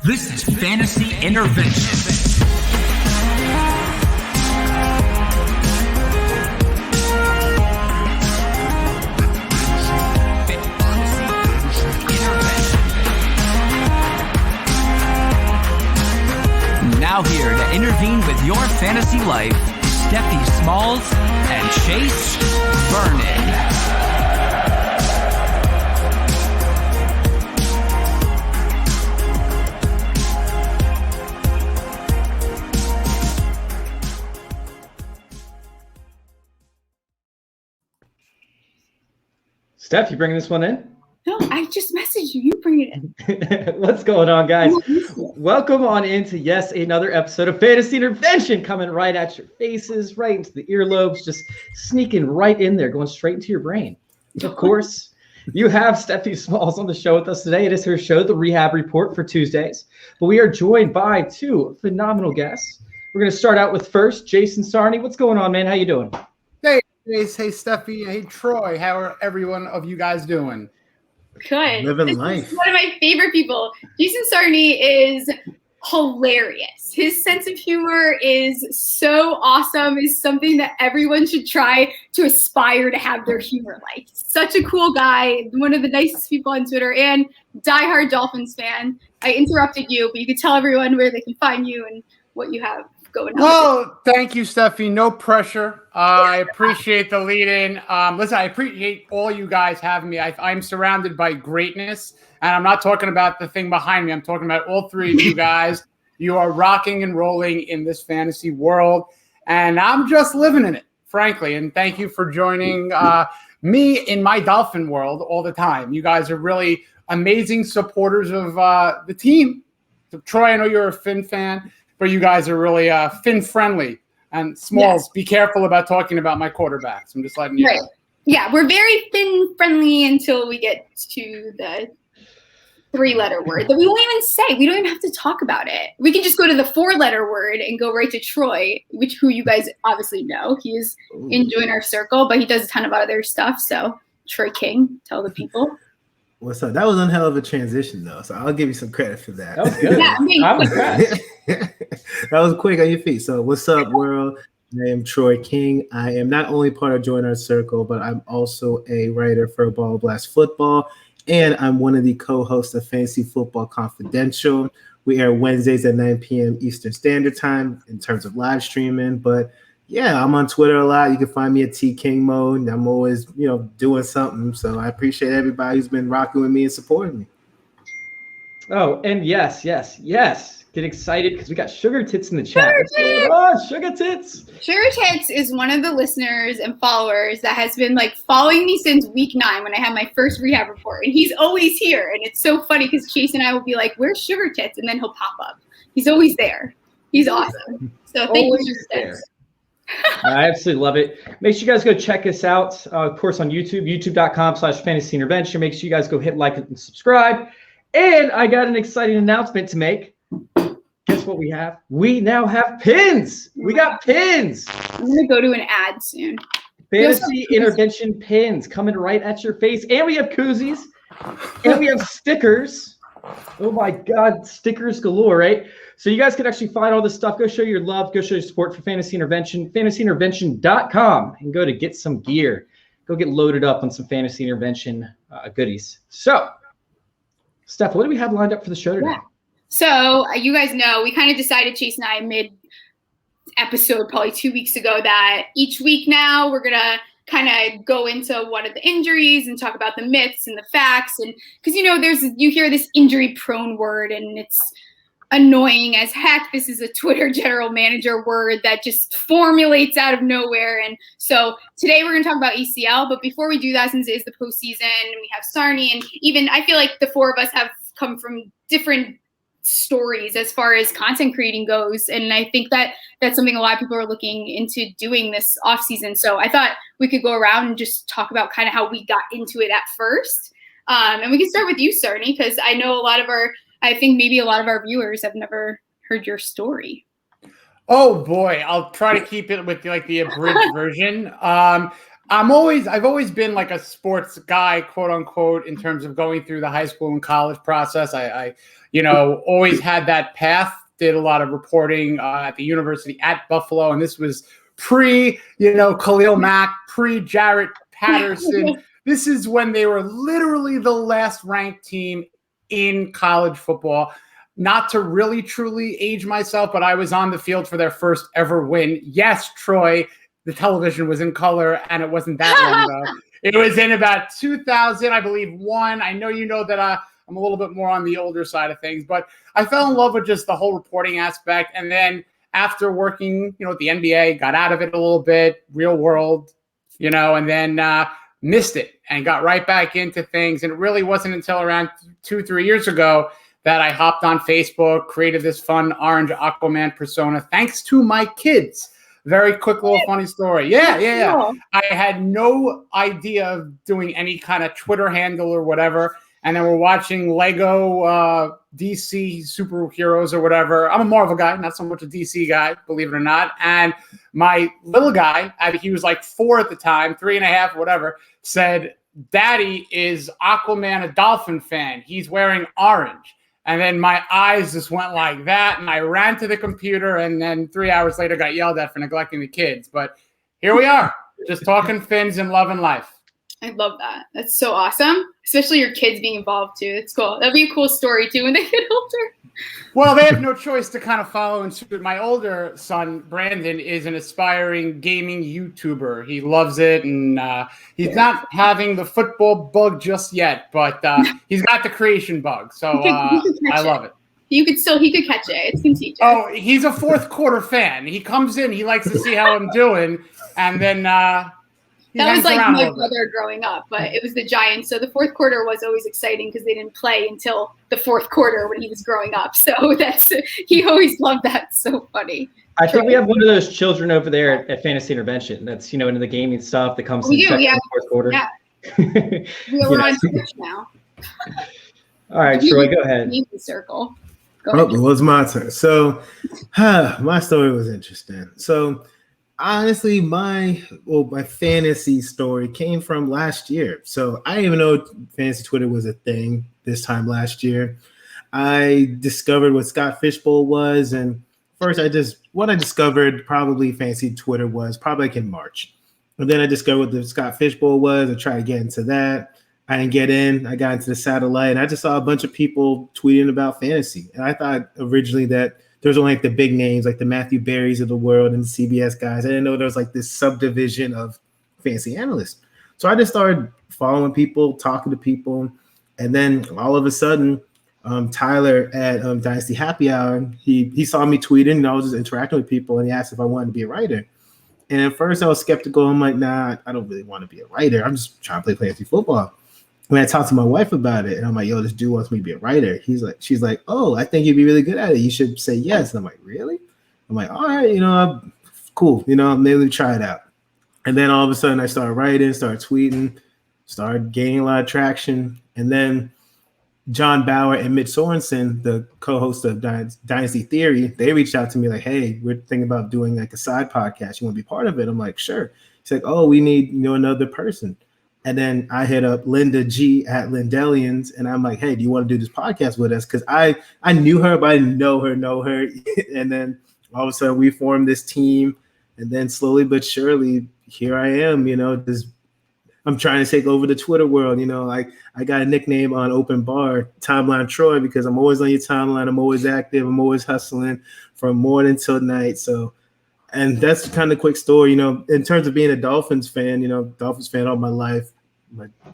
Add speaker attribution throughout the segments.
Speaker 1: This is Fantasy Intervention. Now here to intervene with your fantasy life, Stephie Smalls and Chase Vernon.
Speaker 2: Steph, you bringing this one in?
Speaker 3: No, I just messaged you. You bring it
Speaker 2: in. What's going on, guys? Welcome on into, yes, another episode of Fantasy Intervention, coming right at your faces, right into the earlobes, just sneaking right in there, going straight into your brain. Of course, you have Stephie Smalls on the show with us today. It is her show, The Rehab Report, for Tuesdays. But we are joined by two phenomenal guests. We're going to start out with first, Jason Sarney. What's going on, man? How you doing?
Speaker 4: Hey, Stephie. Hey, Troy. How are every one of you guys doing?
Speaker 3: Good.
Speaker 4: Living life.
Speaker 3: One of my favorite people. Jason Sarney is hilarious. His sense of humor is so awesome. Is something that everyone should try to aspire to have their humor like. Such a cool guy. One of the nicest people on Twitter and diehard Dolphins fan. I interrupted you, but you could tell everyone where they can find you and what you have going on.
Speaker 4: Well, thank you, Stephie. No pressure. I appreciate the lead-in. Listen, I appreciate all you guys having me. I'm surrounded by greatness, and I'm not talking about the thing behind me. I'm talking about all three of you guys. You are rocking and rolling in this fantasy world, and I'm just living in it, frankly. And thank you for joining me in my Dolphin world all the time. You guys are really amazing supporters of the team. So, Troy, I know you're a Finn fan. But you guys are really Finn-friendly. And Smalls, Be careful about talking about my quarterbacks. I'm just letting you know.
Speaker 3: Yeah, we're very Finn-friendly until we get to the three-letter word that we won't even say. We don't even have to talk about it. We can just go to the four-letter word and go right to Troy, who you guys obviously know. He is in Join Our Circle, but he does a ton of other stuff. So, Troy King, tell the people.
Speaker 5: What's up? That was one hell of a transition, though, so I'll give you some credit for that.
Speaker 2: That was good. I was impressed.
Speaker 5: That was quick on your feet. So what's up, world? I am Troy King. I am not only part of Join Our Circle, but I'm also a writer for Ball Blast Football, and I'm one of the co-hosts of Fantasy Football Confidential. We air Wednesdays at 9 p.m. Eastern Standard Time in terms of live streaming, but yeah, I'm on Twitter a lot. You can find me at T King Mode. I'm always, doing something. So I appreciate everybody who's been rocking with me and supporting me.
Speaker 2: Oh, and yes. Get excited because we got Sugar Tits in the chat. Sugar Tits.
Speaker 3: Sugar Tits is one of the listeners and followers that has been following me since week 9 when I had my first rehab report. And he's always here. And it's so funny because Chase and I will be like, "Where's Sugar Tits?" And then he'll pop up. He's always there. He's awesome. So thank you, Sugar Tits.
Speaker 2: I absolutely love it. Make sure you guys go check us out, of course, on YouTube, youtube.com/fantasy intervention. Make sure you guys go hit like and subscribe. And I got an exciting announcement to make. Guess what we have? We now have pins. We got pins.
Speaker 3: I'm going to go to an ad soon.
Speaker 2: Fantasy intervention pins coming right at your face. And we have koozies. And we have stickers. Oh, my God. Stickers galore, right? So you guys can actually find all this stuff. Go show your love. Go show your support for Fantasy Intervention. FantasyIntervention.com. And go to get some gear. Go get loaded up on some Fantasy Intervention goodies. So, Steph, what do we have lined up for the show today?
Speaker 3: Yeah. So you guys know we kind of decided, Chase and I, mid-episode probably 2 weeks ago, that each week now we're going to kind of go into one of the injuries and talk about the myths and the facts. And because, you hear this injury-prone word and it's annoying as heck. This is a Twitter general manager word that just formulates out of nowhere. And so today we're going to talk about ACL. But before we do that, since it is the postseason and we have Sarney, and even I feel like the four of us have come from different stories as far as content creating goes. And I think that that's something a lot of people are looking into doing this off season. So I thought we could go around and just talk about kind of how we got into it at first. And we can start with you, Sarney, because I know I think maybe a lot of our viewers have never heard your story.
Speaker 4: Oh boy, I'll try to keep it with the abridged version. I've always been like a sports guy, quote unquote, in terms of going through the high school and college process. I always had that path. Did a lot of reporting at the university at Buffalo, and this was pre, Khalil Mack, pre Jarrett Patterson. This is when they were literally the last ranked team in college football. Not to really truly age myself, but I was on the field for their first ever win. Yes, Troy, the television was in color, and it wasn't that long ago. It was in about 2000, I believe, one. I know you know that I'm a little bit more on the older side of things, but I fell in love with just the whole reporting aspect. And then after working, at the NBA, got out of it a little bit, real world, and then missed it and got right back into things. And it really wasn't until around 2-3 years ago that I hopped on Facebook, created this fun orange Aquaman persona, thanks to my kids. Very quick little funny story. Yeah. I had no idea of doing any kind of Twitter handle or whatever. And then we're watching Lego DC superheroes or whatever. I'm a Marvel guy, not so much a DC guy, believe it or not. And my little guy, he was like 4 at the time, 3.5, whatever, said, "Daddy, is Aquaman a Dolphin fan? He's wearing orange." And then my eyes just went like that, and I ran to the computer, and then 3 hours later got yelled at for neglecting the kids. But here we are, just talking fins and loving life.
Speaker 3: I love that. That's so awesome, especially your kids being involved too. It's cool. That'd be a cool story too when they get older.
Speaker 4: Well, they have no choice to kind of follow in suit. My older son, Brandon, is an aspiring gaming YouTuber. He loves it, and he's not having the football bug just yet, but he's got the creation bug, so I love it.
Speaker 3: He could catch it. It's contagious.
Speaker 4: Oh, he's a fourth quarter fan. He comes in, he likes to see how I'm doing, and then
Speaker 3: that was like my brother growing up, but it was the Giants. So the fourth quarter was always exciting because they didn't play until the fourth quarter when he was growing up. So he always loved that. It's so funny.
Speaker 2: I think we have one of those children over there at Fantasy Intervention that's, into the gaming stuff that comes in the fourth quarter.
Speaker 3: Yeah. We're on Twitch now.
Speaker 2: All right, Troy, go ahead.
Speaker 3: Circle.
Speaker 5: It was my turn. So my story was interesting. So honestly, my fantasy story came from last year. So I didn't even know fantasy Twitter was a thing this time last year. I discovered what Scott Fishbowl was, and first I discovered probably fantasy Twitter was probably like in March. And then I discovered what the Scott Fishbowl was. I tried to get into that. I didn't get in. I got into the satellite, and I just saw a bunch of people tweeting about fantasy. And I thought originally that there's only like the big names, like the Matthew Berrys of the world and the CBS guys. I didn't know there was like this subdivision of fantasy analysts. So I just started following people, talking to people. And then all of a sudden, Tyler at Dynasty Happy Hour, he saw me tweeting, and I was just interacting with people, and he asked if I wanted to be a writer. And at first I was skeptical. I'm like, nah, I don't really want to be a writer. I'm just trying to play fantasy football. When I talked to my wife about it, and I'm like, yo, this dude wants me to be a writer. She's like, oh, I think you'd be really good at it. You should say yes. And I'm like, really? I'm like, all right, cool. Maybe try it out. And then all of a sudden I started writing, started tweeting, started gaining a lot of traction. And then John Bauer and Mitch Sorensen, the co-host of Dynasty Theory, they reached out to me like, hey, we're thinking about doing like a side podcast. You want to be part of it? I'm like, sure. He's like, oh, we need, another person. And then I hit up Linda G at Lindellians, and I'm like, hey, do you want to do this podcast with us? Because I knew her, but I didn't know her. And then all of a sudden we formed this team. And then slowly but surely, here I am, I'm trying to take over the Twitter world. I got a nickname on Open Bar, Timeline Troy, because I'm always on your timeline. I'm always active. I'm always hustling from morning till night. So, and that's kind of a quick story, in terms of being a Dolphins fan, Dolphins fan all my life.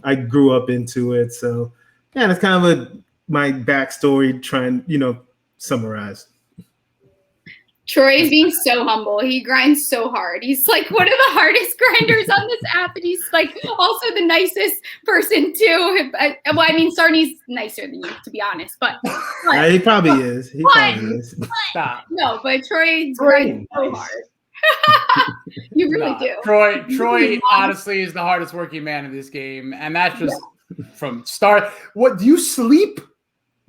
Speaker 5: I grew up into it. So, yeah, that's kind of my backstory trying, summarize.
Speaker 3: Troy is being so humble. He grinds so hard. He's like one of the hardest grinders on this app, and he's like also the nicest person too. Sarney's nicer than you, to be honest, but
Speaker 5: yeah, he probably is.
Speaker 4: Stop.
Speaker 3: No, but Troy grinds so hard. You really do.
Speaker 4: Troy honestly is the hardest working man in this game, and that's just from start. What do you sleep?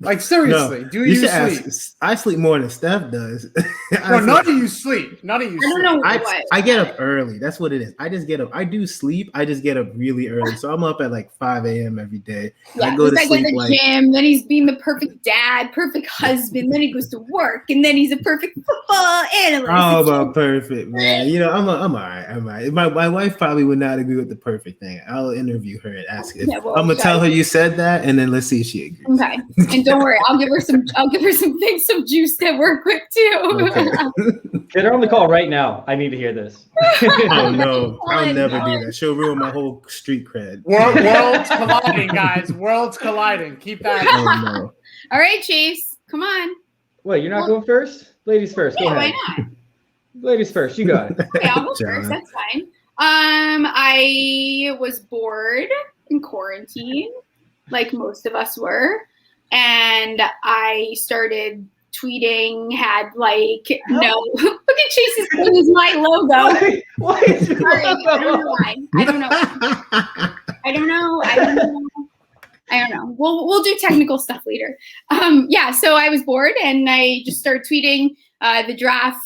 Speaker 4: Like seriously, do you sleep?
Speaker 5: I sleep more than Steph does.
Speaker 4: No, none of you sleep. None of you.
Speaker 3: I don't know what.
Speaker 5: I get up early. That's what it is. I just get up. I do sleep. I just get up really early. So I'm up at like 5 a.m. every day.
Speaker 3: Yeah,
Speaker 5: I go to sleep
Speaker 3: the gym. Then he's being the perfect dad, perfect husband. Then he goes to work, and then he's a perfect football analyst.
Speaker 5: Oh, about perfect, man. You know, I'm all right. I'm all right. My wife probably would not agree with the perfect thing. I'll interview her and ask her. I'm gonna tell her you said that, and then let's see if she agrees.
Speaker 3: Okay, and don't worry, I'll give her some juice to work with too.
Speaker 5: Okay.
Speaker 2: Get her on the call right now. I need to hear this.
Speaker 5: Oh no, I'll never do that. She'll ruin my whole street cred.
Speaker 4: Worlds colliding, guys. Worlds colliding. Keep that.
Speaker 5: Oh no.
Speaker 3: All right, Chase, come on.
Speaker 2: Wait, you're not going first? Ladies first. Go ahead.
Speaker 3: Why not?
Speaker 2: Ladies first. You got it.
Speaker 3: Okay, I'll go first. That's fine. I was bored in quarantine, like most of us were, and I started tweeting. Had like no. Look at Chase's thing is my logo.
Speaker 2: Why is your
Speaker 3: Sorry, I don't know
Speaker 2: logo?
Speaker 3: why. I don't know. We'll do technical stuff later. Yeah, so I was bored and I just started tweeting. The draft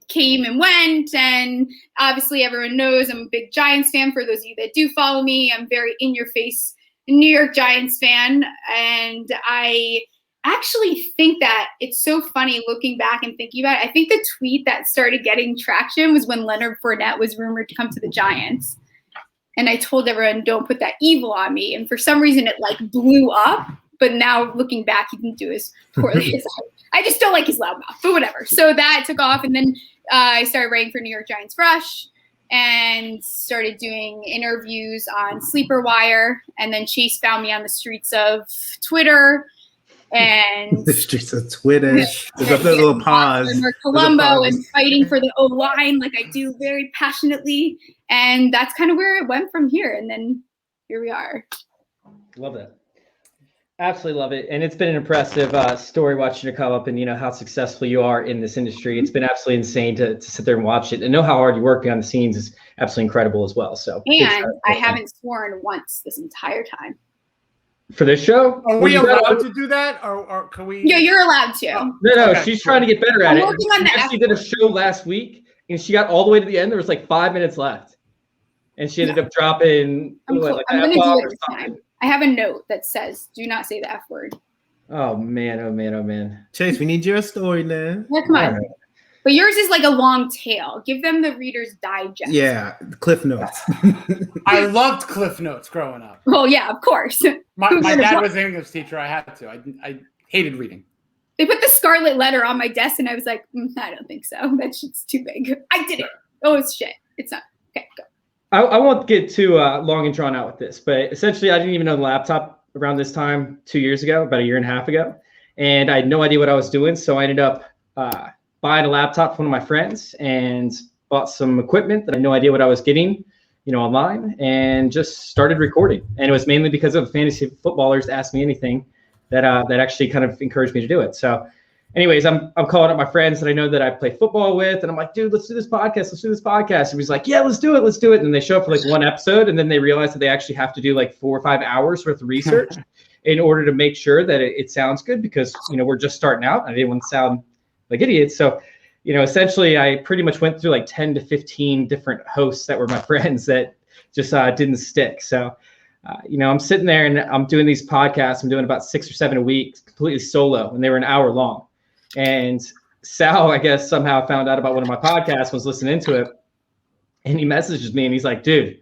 Speaker 3: came and went, and obviously everyone knows I'm a big Giants fan. For those of you that do follow me, I'm very in your face New York Giants fan, and I actually think that it's so funny looking back and thinking about it. I think the tweet that started getting traction was when Leonard Fournette was rumored to come to the Giants. And I told everyone, don't put that evil on me. And for some reason, it like blew up. But now looking back, he didn't do as poorly as I just don't like his loud mouth, but whatever. So that took off. And then I started writing for New York Giants Rush and started doing interviews on Sleeper Wire. And then Chase found me on the streets of Twitter. And
Speaker 5: the streets of Twitter. There's a little pause.
Speaker 3: Colombo and fighting for the O-line like I do very passionately. And that's kind of where it went from here. And then here we are.
Speaker 2: Love that. Absolutely love it. And it's been an impressive story watching you come up and, you know, how successful you are in this industry. It's been absolutely insane to sit there and watch it and know how hard you work behind the scenes is absolutely incredible as well. So,
Speaker 3: and I haven't sworn once this entire time.
Speaker 2: For this show?
Speaker 4: Are we allowed to do that? Or can we?
Speaker 3: Yeah, you're allowed to.
Speaker 2: No,
Speaker 4: okay,
Speaker 2: she's trying to get better at it.
Speaker 3: She
Speaker 2: actually did a show last week and she got all the way to the end. There was like 5 minutes left. And she ended up dropping.
Speaker 3: I'm going to do it this time. I have a note that says, do not say the F word.
Speaker 2: Oh, man. Oh, man. Oh, man.
Speaker 5: Chase, we need your story now.
Speaker 3: Yeah, come on. Right. But yours is like a long tail. Give them the Reader's Digest.
Speaker 5: Yeah, Cliff Notes.
Speaker 4: I loved Cliff Notes growing up.
Speaker 3: Well, yeah, of course.
Speaker 4: My dad was an English teacher. I had to. I hated reading.
Speaker 3: They put the scarlet letter on my desk, and I was like, I don't think so. That shit's too big. I did it. Oh, it's shit. It's not. Okay, go.
Speaker 2: I won't get too long and drawn out with this, but essentially I didn't even know the laptop around this time 2 years ago, about a year and a half ago. And I had no idea what I was doing. So I ended up buying a laptop from one of my friends and bought some equipment that I had no idea what I was getting, you know, online and just started recording. And it was mainly because of fantasy footballers Ask Me Anything that actually kind of encouraged me to do it. So anyways, I'm calling up my friends that I know that I play football with, and I'm like, dude, let's do this podcast. And he's like, yeah, let's do it. And then they show up for like one episode, and then they realize that they actually have to do like 4 or 5 hours worth of research in order to make sure that it sounds good because, you know, we're just starting out. I didn't want to sound like idiots. So, you know, essentially I pretty much went through like 10 to 15 different hosts that were my friends that just didn't stick. So, you know, I'm sitting there and I'm doing these podcasts. I'm doing about 6 or 7 a week, completely solo, and they were an hour long. And Sal, I guess, somehow found out about one of my podcasts, was listening to it, and he messages me and he's like, dude,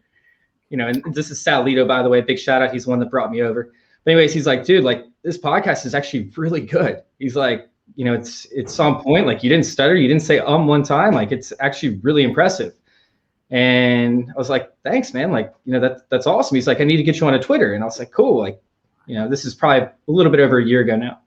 Speaker 2: you know, and this is Sal Lito, by the way, big shout out. He's the one that brought me over. But anyways, he's like, dude, like this podcast is actually really good. He's like, you know, it's on point. Like you didn't stutter. You didn't say one time. Like it's actually really impressive. And I was like, thanks, man. Like, you know, that's awesome. He's like, I need to get you on a Twitter. And I was like, cool. Like, you know, this is probably a little bit over a year ago now.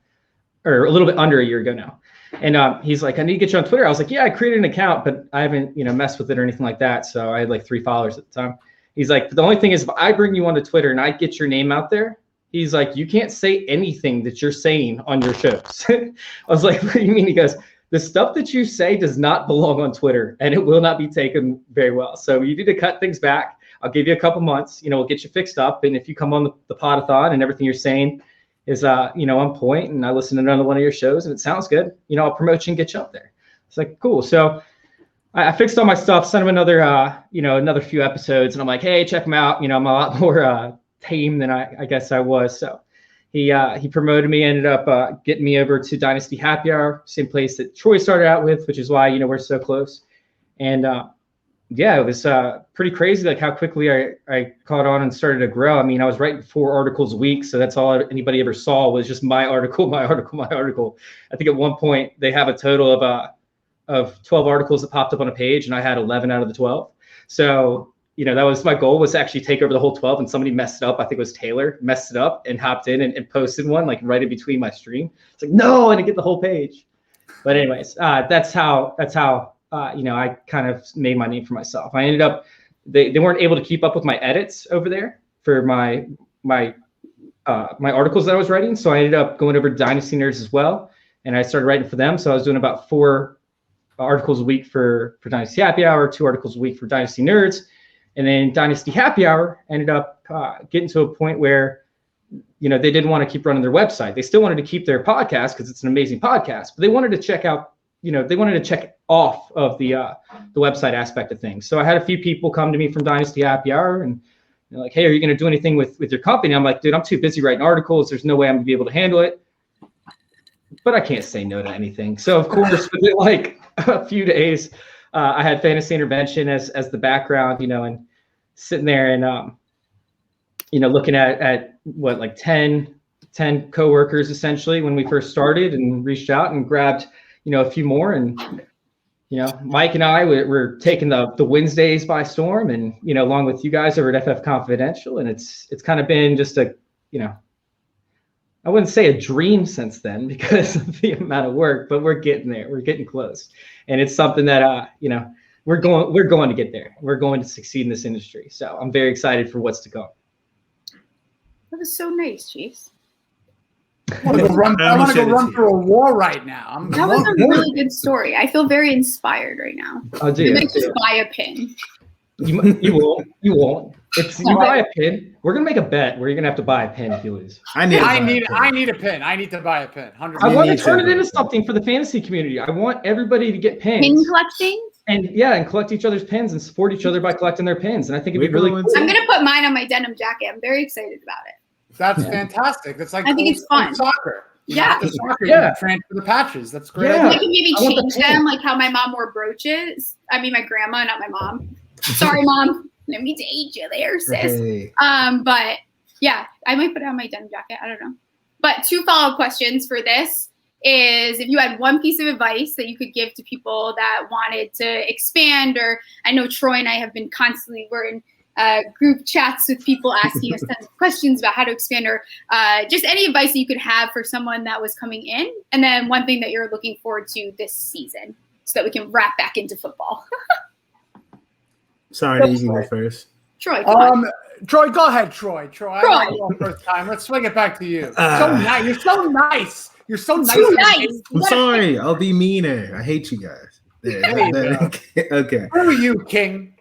Speaker 2: Or a little bit under a year ago now. And he's like, I need to get you on Twitter. I was like, yeah, I created an account, but I haven't, you know, messed with it or anything like that. So I had like 3 followers at the time. He's like, the only thing is if I bring you onto Twitter and I get your name out there, he's like, you can't say anything that you're saying on your shows. I was like, what do you mean? He goes, the stuff that you say does not belong on Twitter and it will not be taken very well. So you need to cut things back. I'll give you a couple months, you know, we'll get you fixed up. And if you come on the podathon and everything you're saying is on point, and I listened to another one of your shows and it sounds good. I'll promote you and get you up there. It's like, cool. So I fixed all my stuff, sent him another few episodes, and I'm like, hey, check them out. I'm a lot more tame than I guess I was. So he promoted me, ended up getting me over to Dynasty Happy Hour, same place that Troy started out with, which is why we're so close. And it was pretty crazy, like how quickly I caught on and started to grow. I mean, I was writing 4 articles a week, so that's all anybody ever saw was just my article, my article, my article. I think at one point they have a total of 12 articles that popped up on a page, and I had 11 out of the 12. So, that was my goal, was to actually take over the whole 12, and somebody messed it up. I think it was Taylor messed it up and hopped in and posted one like right in between my stream. It's like, no, I didn't get the whole page. But anyways, that's how I kind of made my name for myself. I ended up, they weren't able to keep up with my edits over there for my articles that I was writing. So I ended up going over to Dynasty Nerds as well, and I started writing for them. So I was doing about 4 articles a week for Dynasty Happy Hour, 2 articles a week for Dynasty Nerds. And then Dynasty Happy Hour ended up getting to a point where, they didn't want to keep running their website. They still wanted to keep their podcast because it's an amazing podcast, but they wanted to check out, they wanted to check off of the website aspect of things. So I had a few people come to me from Dynasty Happy Hour and they're like, hey, are you going to do anything with your company? I'm like, dude, I'm too busy writing articles. There's no way I'm going to be able to handle it. But I can't say no to anything. So of course, within like a few days, I had Fantasy Intervention as the background, and sitting there and looking at what, like 10 coworkers essentially when we first started, and reached out and grabbed a few more. And Mike and I were taking the Wednesdays by storm, and along with you guys over at FF Confidential, and it's kind of been just a I wouldn't say a dream since then because of the amount of work, but we're getting there. We're getting close. And it's something that, we're going to get there. We're going to succeed in this industry. So I'm very excited for what's to come.
Speaker 3: That was so nice, Chiefs.
Speaker 4: I want to go run through a war right now.
Speaker 3: That was a really good story. I feel very inspired right now.
Speaker 2: Oh, dude,
Speaker 3: you might just buy a pin.
Speaker 2: You won't. If you buy a pin, we're gonna make a bet where you're gonna have to buy a pin if you lose.
Speaker 4: I need a pin. I need to buy a pin. 100%.
Speaker 2: I want to turn it into something for the fantasy community. I want everybody to get pins.
Speaker 3: Pin collecting?
Speaker 2: And collect each other's pins and support each other by collecting their pins. And I think it'd be really cool.
Speaker 3: I'm gonna put mine on my denim jacket. I'm very excited about it.
Speaker 4: That's fantastic. That's like
Speaker 3: I think it's fun.
Speaker 4: Soccer.
Speaker 3: Yeah.
Speaker 4: Transfer the patches. That's great.
Speaker 2: Yeah.
Speaker 3: I can maybe change them, like how my mom wore brooches. I mean, my grandma, not my mom. Sorry, Mom. Let me to age you there, sis.
Speaker 5: Hey.
Speaker 3: But yeah, I might put it on my denim jacket. I don't know. But 2 follow-up questions for this is, if you had one piece of advice that you could give to people that wanted to expand, or I know Troy and I have been constantly, we're in group chats with people asking us tons of questions about how to expand, or just any advice that you could have for someone that was coming in, and then one thing that you're looking forward to this season so that we can wrap back into football.
Speaker 5: Sorry, you can go first.
Speaker 3: Troy,
Speaker 4: Troy, go ahead, Troy. I want to go first time. Let's swing it back to you. So nice. You're so nice. You're so nice.
Speaker 3: Too nice.
Speaker 5: I'm sorry. I'll be meaner. I hate you guys. Okay.
Speaker 4: Who are you, King?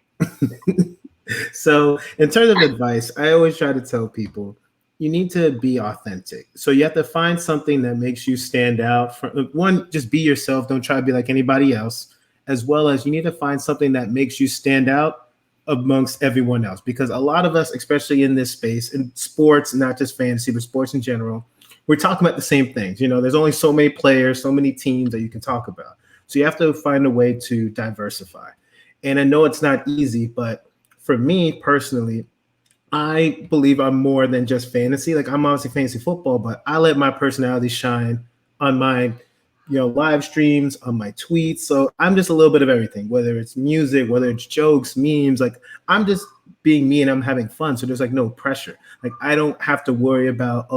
Speaker 5: So in terms of advice, I always try to tell people you need to be authentic. So you have to find something that makes you stand out. One, just be yourself. Don't try to be like anybody else. As well as you need to find something that makes you stand out amongst everyone else. Because a lot of us, especially in this space, in sports, not just fantasy, but sports in general, we're talking about the same things. There's only so many players, so many teams that you can talk about. So you have to find a way to diversify. And I know it's not easy, but for me personally, I believe I'm more than just fantasy. Like, I'm obviously fantasy football, but I let my personality shine on my live streams, on my tweets. So I'm just a little bit of everything, whether it's music, whether it's jokes, memes. Like, I'm just being me and I'm having fun. So there's like no pressure. Like, I don't have to worry about,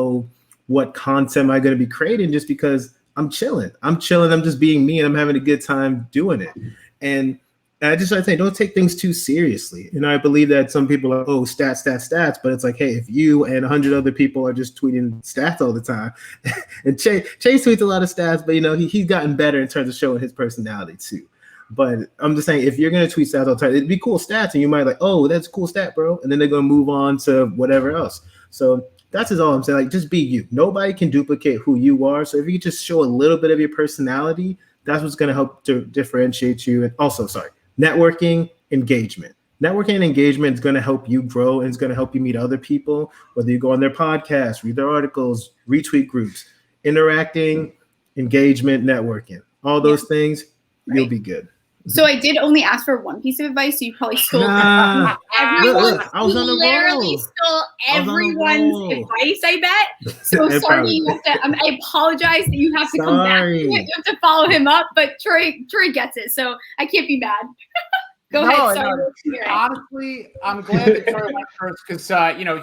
Speaker 5: what content am I going to be creating, just because I'm chilling. I'm just being me and I'm having a good time doing it. And I say, don't take things too seriously. I believe that some people are, stats, but it's like, hey, if you and 100 other people are just tweeting stats all the time, and Chase tweets a lot of stats, but he's gotten better in terms of showing his personality too. But I'm just saying, if you're gonna tweet stats all the time, it'd be cool stats, and you might like, that's a cool stat, bro, and then they're gonna move on to whatever else. So that's just all I'm saying. Like, just be you. Nobody can duplicate who you are. So if you just show a little bit of your personality, that's what's going to help to differentiate you. And also, networking, engagement. Networking and engagement is going to help you grow, and it's going to help you meet other people, whether you go on their podcasts, read their articles, retweet groups, interacting, engagement, networking, all those things, you'll be good.
Speaker 3: So I did only ask for one piece of advice, so you probably stole
Speaker 5: Look, I was on the
Speaker 3: literally
Speaker 5: roll.
Speaker 3: stole everyone's advice, I bet. So sorry, you have to, I apologize that you have to come back to it. You have to follow him up, but Troy gets it, so I can't be mad. Go ahead. Sorry.
Speaker 4: Honestly, I'm glad that Troy went first because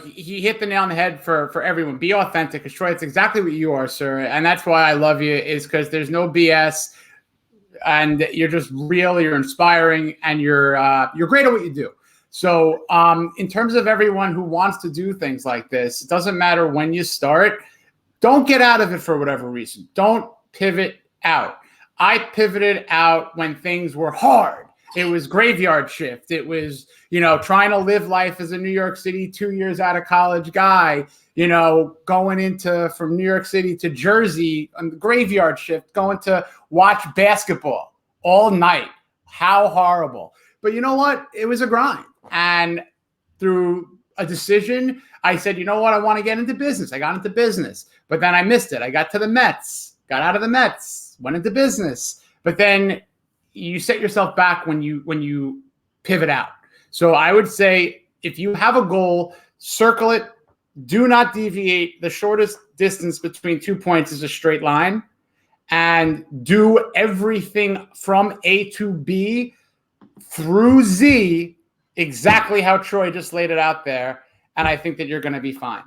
Speaker 4: he hit the nail on the head for everyone. Be authentic, because Troy, it's exactly what you are, sir, and that's why I love you. Is because there's no BS, and you're just real. You're inspiring, and you're great at what you do. So, in terms of everyone who wants to do things like this, it doesn't matter when you start. Don't get out of it for whatever reason. Don't pivot out. I pivoted out when things were hard. It was graveyard shift. It was, trying to live life as a New York City 2 years out of college guy, going from New York City to Jersey on the graveyard shift, going to watch basketball all night. How horrible. But you know what? It was a grind. And through a decision, I said, you know what? I want to get into business. I got into business, but then I missed it. I got to the Mets, got out of the Mets, went into business, but then you set yourself back when you pivot out. So I would say if you have a goal, circle it. Do not deviate. The shortest distance between 2 points is a straight line, and do everything from A to B through Z exactly how Troy just laid it out there. And I think that you're going to be fine.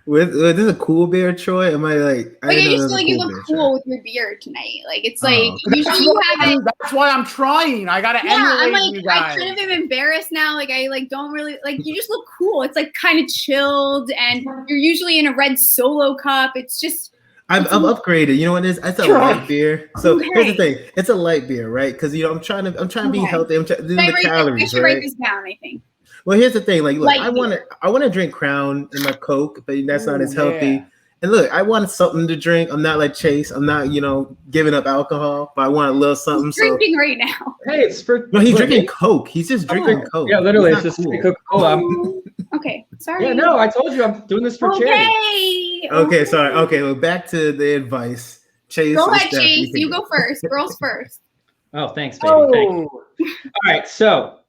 Speaker 5: This is a cool beard, Troy. Am I like?
Speaker 3: I just feel like you look cool with your beard tonight. Like it's like usually you have it.
Speaker 4: That's why I'm trying. I gotta emulate you guys.
Speaker 3: I kind of am embarrassed now. Like I don't really like. You just look cool. It's like kind of chilled, and you're usually in a red Solo cup. It's just.
Speaker 5: I've upgraded. You know what it is? It's a light beer. So here's the thing. It's a light beer, right? Because I'm trying to be healthy. I'm doing the calories,
Speaker 3: I should write this down, I think.
Speaker 5: Well, here's the thing. Like, look, I want to drink Crown in my Coke, but that's not as healthy. Yeah. And look, I wanted something to drink. I'm not like Chase. I'm not, giving up alcohol, but I want a little something.
Speaker 3: He's drinking right now.
Speaker 2: Hey, it's for.
Speaker 5: No, he's drinking Coke. He's just drinking Coke.
Speaker 2: Yeah, literally, it's just Coca-Cola.
Speaker 3: Okay, sorry.
Speaker 2: Yeah, no, I told you I'm doing this for charity.
Speaker 5: Okay, sorry. Okay, well, back to the advice. Chase.
Speaker 3: Go ahead, Chase. You go first. Girls first.
Speaker 2: Oh, thanks, baby. Thanks. All right, so.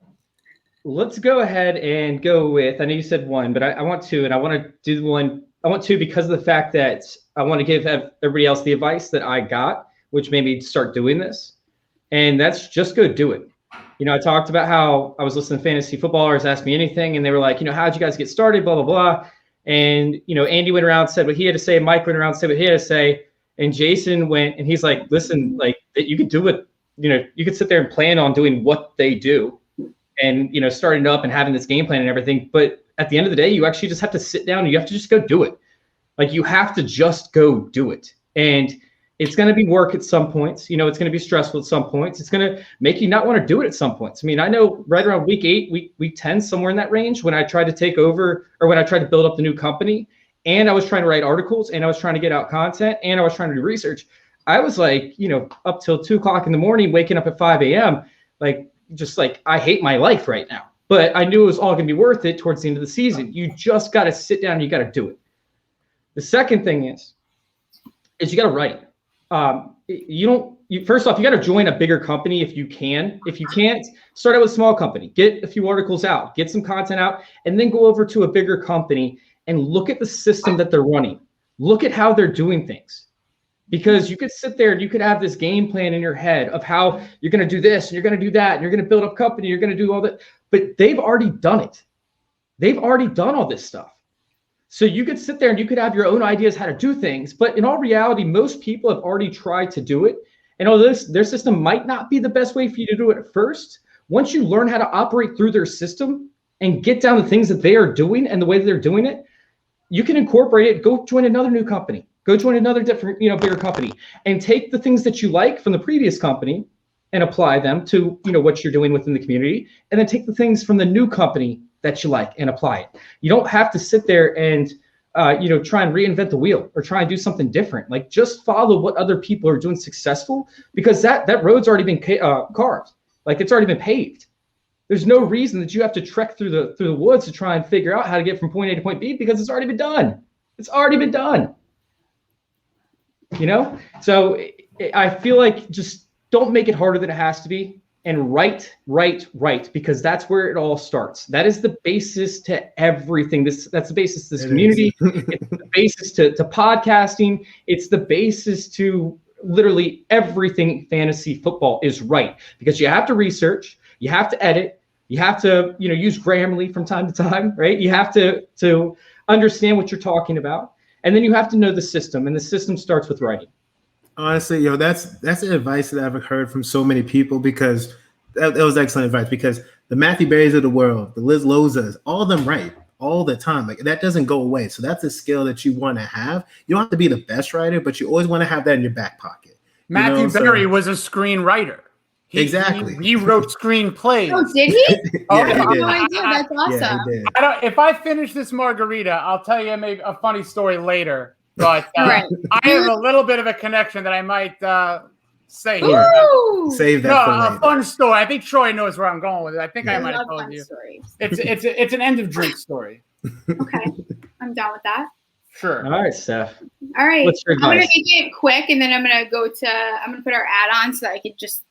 Speaker 2: Let's go ahead and go with, I know you said one, but I want two, and I want to do one. I want two because of the fact that I want to give everybody else the advice that I got, which made me start doing this. And that's just go do it. I talked about how I was listening to fantasy footballers ask me anything, and they were like, how'd you guys get started, blah, blah, blah. And, Andy went around, said what he had to say. Mike went around, said what he had to say. And Jason went, and he's like, listen, like you could do it. You could sit there and plan on doing what they do. And, starting up and having this game plan and everything. But at the end of the day, you actually just have to sit down and you have to just go do it. Like you have to just go do it. And it's going to be work at some points. It's going to be stressful at some points. It's going to make you not want to do it at some points. I mean, I know right around week 8, week 10, somewhere in that range, when I tried to take over or when I tried to build up the new company and I was trying to write articles and I was trying to get out content and I was trying to do research. I was like, up till 2 o'clock in the morning, waking up at 5 a.m. Just like I hate my life right now, but I knew it was all going to be worth it towards the end of the season. You just got to sit down and you got to do it. The second thing is you got to write. First off, you got to join a bigger company if you can. If you can't, start out with a small company, get a few articles out, get some content out, and then go over to a bigger company and look at the system that they're running. Look at how they're doing things. Because you could sit there and you could have this game plan in your head of how you're going to do this and you're going to do that and you're going to build up company, you're going to do all that. But they've already done it. They've already done all this stuff. So you could sit there and you could have your own ideas how to do things. But in all reality, most people have already tried to do it. And although their system might not be the best way for you to do it at first, once you learn how to operate through their system and get down the things that they are doing and the way that they're doing it, you can incorporate it, go join another new company. Go join another different, bigger company and take the things that you like from the previous company and apply them to, what you're doing within the community, and then take the things from the new company that you like and apply it. You don't have to sit there and try and reinvent the wheel or try and do something different. Like, just follow what other people are doing successful, because that road's already been carved. Like, it's already been paved. There's no reason that you have to trek through the woods to try and figure out how to get from point A to point B, because it's already been done. It's already been done. So I feel like just don't make it harder than it has to be, and write, because that's where it all starts. That is the basis to everything. That's the basis to this community. It's the basis to podcasting. It's the basis to literally everything fantasy football is right, because you have to research, you have to edit, you have to use Grammarly from time to time, right? You have to understand what you're talking about, and then you have to know the system, and the system starts with writing.
Speaker 5: Honestly, that's the advice that I've heard from so many people, because that was excellent advice, because the Matthew Berrys of the world, the Liz Lozas, all of them write all the time. Like, that doesn't go away. So that's a skill that you want to have. You don't have to be the best writer, but you always want to have that in your back pocket.
Speaker 4: Matthew Berry was a screenwriter.
Speaker 5: Exactly.
Speaker 4: He wrote screenplays.
Speaker 3: Oh, did he?
Speaker 5: Yeah, he did.
Speaker 3: No idea. That's awesome.
Speaker 5: Yeah, he did.
Speaker 4: If I finish this margarita, I'll tell you maybe a funny story later. But
Speaker 3: Right.
Speaker 4: I have a little bit of a connection that I might say here.
Speaker 3: Ooh.
Speaker 5: Save that for later.
Speaker 4: A fun story. I think Troy knows where I'm going with it. I think I might have
Speaker 3: love
Speaker 4: told
Speaker 3: fun
Speaker 4: you.
Speaker 3: stories.
Speaker 4: It's an end of drink story.
Speaker 3: Okay, I'm down with that.
Speaker 4: Sure.
Speaker 2: All right, Steph.
Speaker 3: All right,
Speaker 2: What's your
Speaker 3: I'm gonna
Speaker 2: advice?
Speaker 3: make it quick, and then I'm gonna put our ad on so that I could just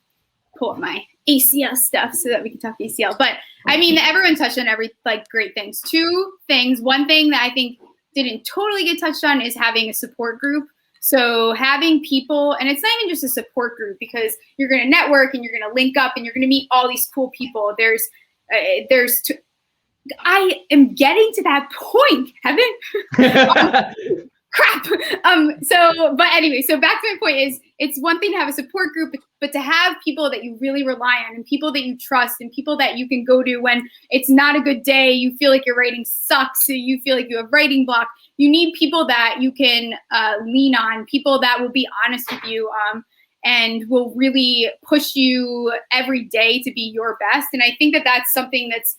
Speaker 3: pull up my ACL stuff so that we can talk ACL. But I mean, everyone touched on every great things. Two things. One thing that I think didn't totally get touched on is having a support group. So having people, and it's not even just a support group, because you're going to network and you're going to link up and you're going to meet all these cool people. I am getting to that point, Heaven. Crap. But anyway, so back to my point is, it's one thing to have a support group, but to have people that you really rely on, and people that you trust, and people that you can go to when it's not a good day, you feel like your writing sucks, so you feel like you have writing block. You need people that you can lean on, people that will be honest with you, and will really push you every day to be your best. And I think that that's something that's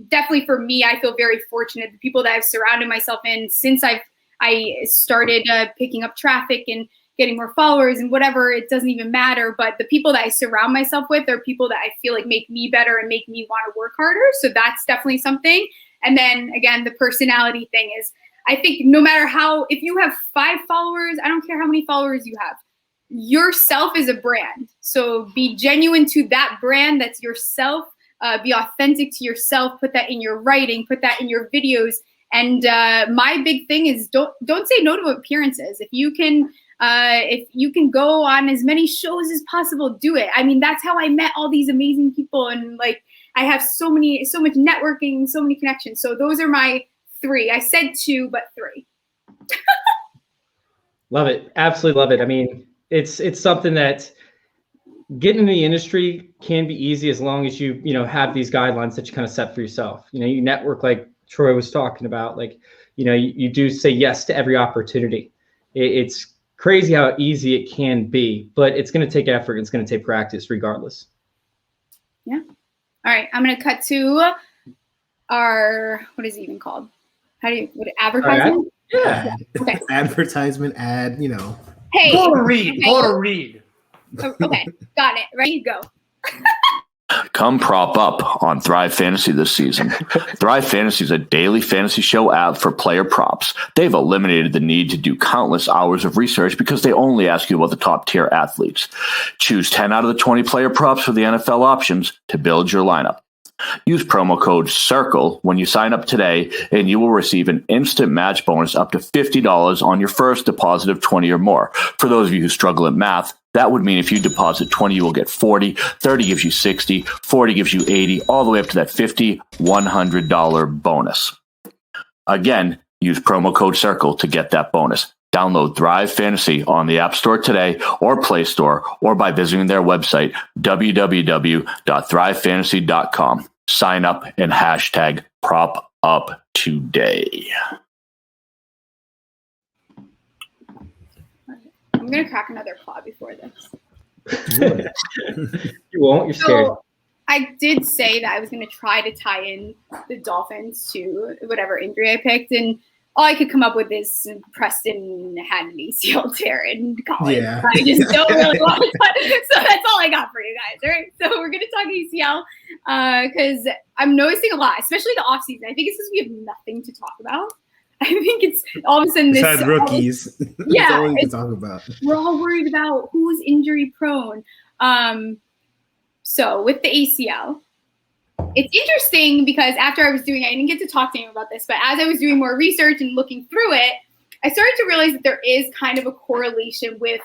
Speaker 3: definitely, for me, I feel very fortunate. The people that I've surrounded myself in since I started picking up traffic and getting more followers and whatever, it doesn't even matter. But the people that I surround myself with are people that I feel like make me better and make me want to work harder. So that's definitely something. And then again, the personality thing is, I think no matter if you have 5 followers, I don't care how many followers you have, yourself is a brand. So be genuine to that brand. That's yourself. Be authentic to yourself. Put that in your writing, put that in your videos. And my big thing is don't say no to appearances. If you can go on as many shows as possible, do it. I mean, that's how I met all these amazing people, and I have so much networking, so many connections. So those are my 3. I said 2, but 3.
Speaker 2: Love it. Absolutely love it. I mean, it's something that getting in the industry can be easy as long as you have these guidelines that you kind of set for yourself. You network like Troy was talking about, you do say yes to every opportunity. It's crazy how easy it can be, but it's going to take effort. It's going to take practice regardless.
Speaker 3: Yeah. All right. I'm going to cut to our, what is it even called? Advertisement?
Speaker 2: Yeah.
Speaker 3: Okay.
Speaker 5: Advertisement, ad,
Speaker 3: Hey.
Speaker 4: Go to read.
Speaker 3: Okay. Got it. Ready to go.
Speaker 6: Come prop up on Thrive Fantasy this season. Thrive Fantasy is a daily fantasy show app for player props. They've eliminated the need to do countless hours of research because they only ask you about the top tier athletes. Choose 10 out of the 20 player props for the NFL options to build your lineup. Use promo code CIRCLE when you sign up today, and you will receive an instant match bonus up to $50 on your first deposit of 20 or more. For those of you who struggle at math, that would mean if you deposit 20, you will get 40, 30 gives you 60, 40 gives you 80, all the way up to that $50, $100 bonus. Again, use promo code CIRCLE to get that bonus. Download Thrive Fantasy on the App Store today or Play Store, or by visiting their website, www.thrivefantasy.com. Sign up and hashtag prop up today.
Speaker 3: I'm going to crack another claw before this.
Speaker 2: You won't. You're scared.
Speaker 3: So I did say that I was going to try to tie in the Dolphins to whatever injury I picked, and all I could come up with is Preston had an ACL tear in college.
Speaker 5: Yeah.
Speaker 3: I just don't really want to. So that's all I got for you guys. All right. So we're going to talk ACL because I'm noticing a lot, especially the offseason. I think it's because we have nothing to talk about. I think it's all of a sudden this.
Speaker 5: Besides rookies.
Speaker 3: Yeah.
Speaker 5: That's all we can talk about.
Speaker 3: We're all worried about who's injury prone. So with the ACL, it's interesting because after I didn't get to talk to him about this, but as I was doing more research and looking through it, I started to realize that there is kind of a correlation with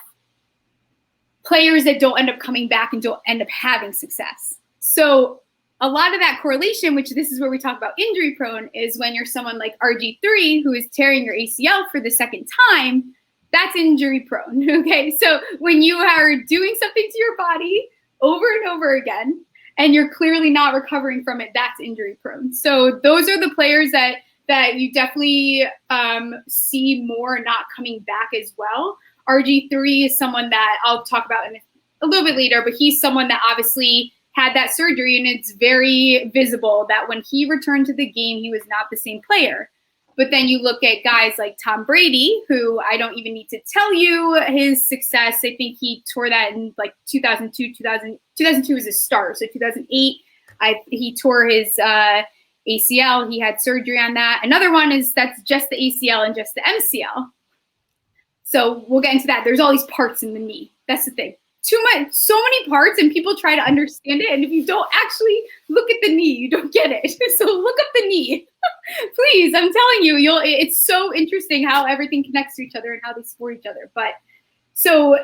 Speaker 3: players that don't end up coming back and don't end up having success. So a lot of that correlation, which this is where we talk about injury prone, is when you're someone like RG3 who is tearing your ACL for the second time, that's injury prone. Okay. So when you are doing something to your body over and over again, and you're clearly not recovering from it, that's injury prone. So those are the players that you definitely see more not coming back as well. RG3 is someone that I'll talk about in a little bit later, but he's someone that obviously had that surgery, and it's very visible that when he returned to the game, he was not the same player. But then you look at guys like Tom Brady, who I don't even need to tell you his success. I think he tore that in like 2002 was his start. So 2008, he tore his ACL. He had surgery on that. Another one is that's just the ACL and just the MCL. So we'll get into that. There's all these parts in the knee. That's the thing. Too much, so many parts, and people try to understand it. And if you don't actually look at the knee, you don't get it. So look up the knee, please. I'm telling you, it's so interesting how everything connects to each other and how they support each other. But so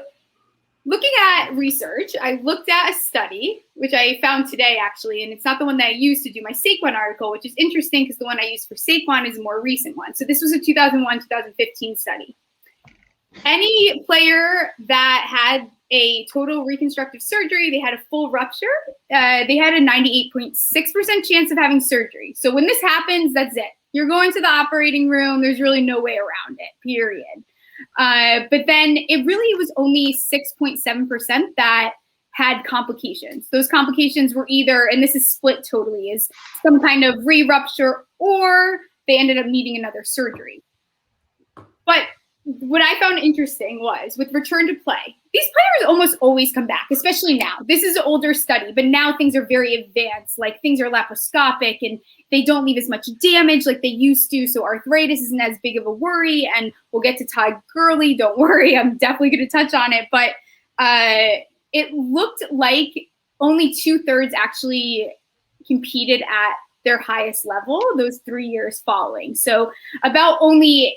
Speaker 3: looking at research, I looked at a study, which I found today actually, and it's not the one that I used to do my Saquon article, which is interesting because the one I used for Saquon is a more recent one. So this was a 2001-2015 study. Any player that had a total reconstructive surgery, they had a full rupture, they had a 98.6% chance of having surgery. So when this happens, that's it. You're going to the operating room. There's really no way around it, period. But then it really was only 6.7% that had complications. Those complications were either, and this is split totally, is some kind of re-rupture or they ended up needing another surgery. But what I found interesting was with return to play, these players almost always come back, especially now. This is an older study, but now things are very advanced. Like things are laparoscopic and they don't leave as much damage like they used to. So arthritis isn't as big of a worry. And we'll get to Todd Gurley. Don't worry. I'm definitely going to touch on it. But it looked like only 2/3 actually competed at their highest level those 3 years following. So about only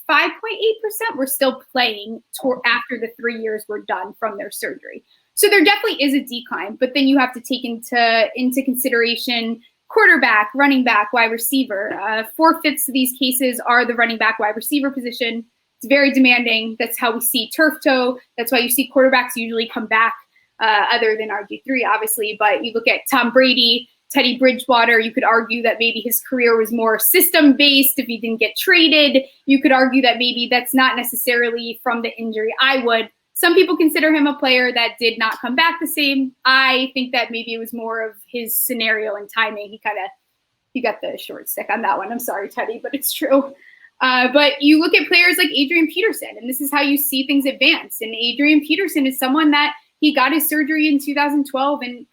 Speaker 3: 5.8% were still playing after the 3 years were done from their surgery. So there definitely is a decline, but then you have to take into consideration quarterback, running back, wide receiver. 4/5 of these cases are the running back, wide receiver position. It's very demanding. That's how we see turf toe. That's why you see quarterbacks usually come back other than RG3, obviously. But you look at Tom Brady, Teddy Bridgewater, you could argue that maybe his career was more system-based if he didn't get traded. You could argue that maybe that's not necessarily from the injury. I would. Some people consider him a player that did not come back the same. I think that maybe it was more of his scenario and timing. He got the short stick on that one. I'm sorry, Teddy, but it's true. But you look at players like Adrian Peterson, and this is how you see things advance. And Adrian Peterson is someone that he got his surgery in 2012 and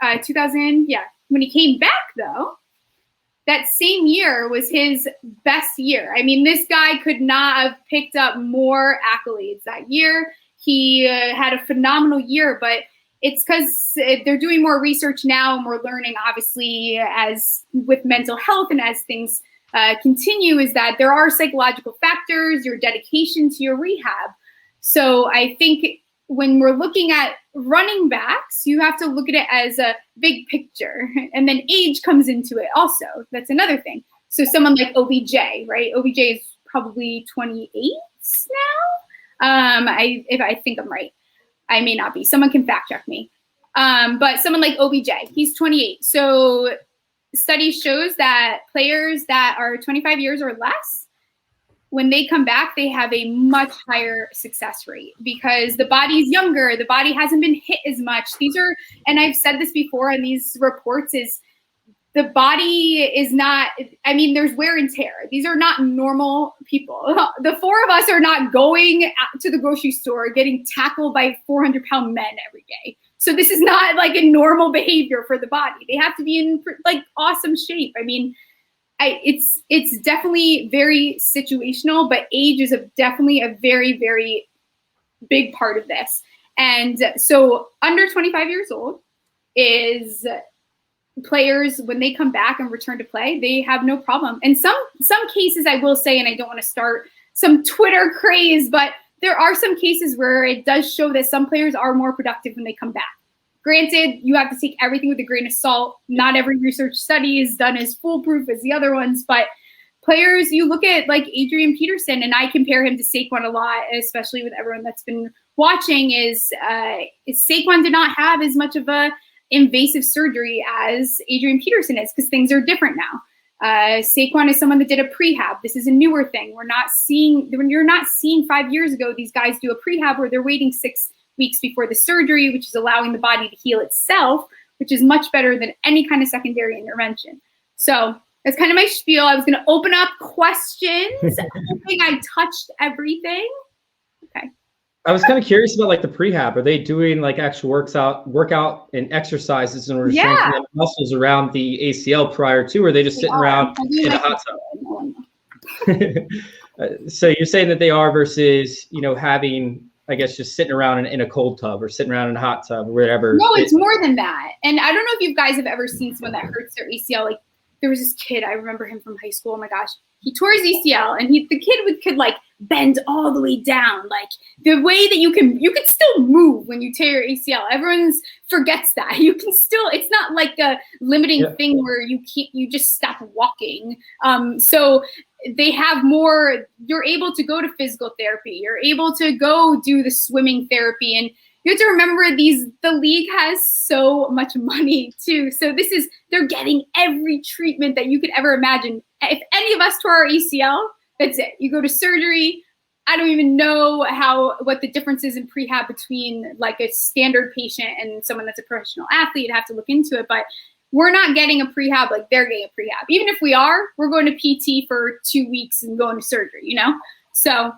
Speaker 3: when he came back, though, that same year was his best year. I mean, this guy could not have picked up more accolades that year. He had a phenomenal year, but it's because they're doing more research now and we're learning, obviously, as with mental health and as things continue, is that there are psychological factors, your dedication to your rehab. So I think when we're looking at running backs, you have to look at it as a big picture. And then age comes into it also. That's another thing. So someone like OBJ, right? OBJ is probably 28 now. If I think I'm right. I may not be. Someone can fact check me. But someone like OBJ, he's 28. So study shows that players that are 25 years or less, when they come back, they have a much higher success rate because the body's younger, the body hasn't been hit as much. These are, and I've said this before in these reports, is the body is not, I mean, there's wear and tear. These are not normal people. The four of us are not going out to the grocery store getting tackled by 400-pound men every day. So this is not like a normal behavior for the body. They have to be in like awesome shape. I mean, it's definitely very situational, but age is definitely a very, very big part of this. And so under 25 years old is players, when they come back and return to play, they have no problem. And some cases, I will say, and I don't want to start some Twitter craze, but there are some cases where it does show that some players are more productive when they come back. Granted, you have to take everything with a grain of salt. Not every research study is done as foolproof as the other ones, but players, you look at like Adrian Peterson, and I compare him to Saquon a lot, especially with everyone that's been watching, is Saquon did not have as much of a invasive surgery as Adrian Peterson is because things are different now. Saquon is someone that did a prehab. This is a newer thing. You're not seeing 5 years ago, these guys do a prehab where they're waiting 6 weeks before the surgery, which is allowing the body to heal itself, which is much better than any kind of secondary intervention. So that's kind of my spiel. I was going to open up questions. Hoping I touched everything. Okay.
Speaker 2: I was kind of curious about like the prehab. Are they doing like actual workout and exercises in order to strengthen the muscles around the ACL prior to, or are they just sitting around in a hot tub? So you're saying that they are versus, having, I guess, just sitting around in a cold tub or sitting around in a hot tub or whatever.
Speaker 3: No, it's more than that. And I don't know if you guys have ever seen someone that hurts their ACL. Like there was this kid, I remember him from high school. Oh my gosh. He tore his ACL and the kid could like bend all the way down. Like the way that you can still move when you tear your ACL. Everyone forgets that. You can still, it's not like a limiting thing where you just stop walking. So they have more, you're able to go to physical therapy. You're able to go do the swimming therapy. And you have to remember the league has so much money too. So they're getting every treatment that you could ever imagine. If any of us tore our ACL, that's it. You go to surgery. I don't even know what the difference is in prehab between like a standard patient and someone that's a professional athlete. I'd have to look into it, but we're not getting a prehab like they're getting a prehab. Even if we are, we're going to PT for 2 weeks and going to surgery, So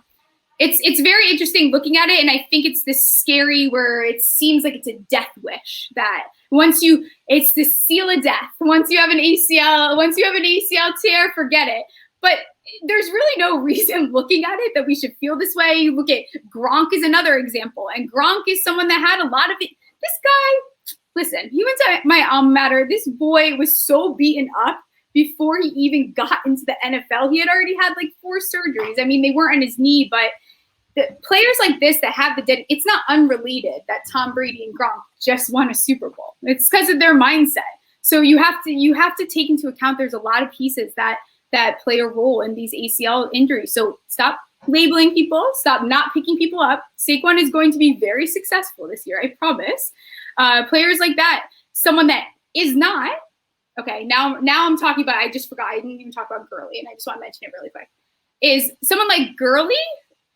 Speaker 3: it's very interesting looking at it. And I think it's this scary where it seems like it's a death wish that it's the seal of death. Once you have an ACL tear, forget it. But there's really no reason looking at it that we should feel this way. You look at Gronk is another example. And Gronk is someone that had a lot of it. This guy, listen, he went to my alma mater. This boy was so beaten up before he even got into the NFL. He had already had like 4 surgeries. I mean, they weren't on his knee, but the players like this that have it's not unrelated that Tom Brady and Gronk just won a Super Bowl. It's because of their mindset. So you have to take into account there's a lot of pieces that play a role in these ACL injuries. So stop labeling people, stop not picking people up. Saquon is going to be very successful this year, I promise. Players like that, someone that is not, okay, now I'm talking about, I just forgot, I didn't even talk about Gurley, and I just want to mention it really quick, is someone like Gurley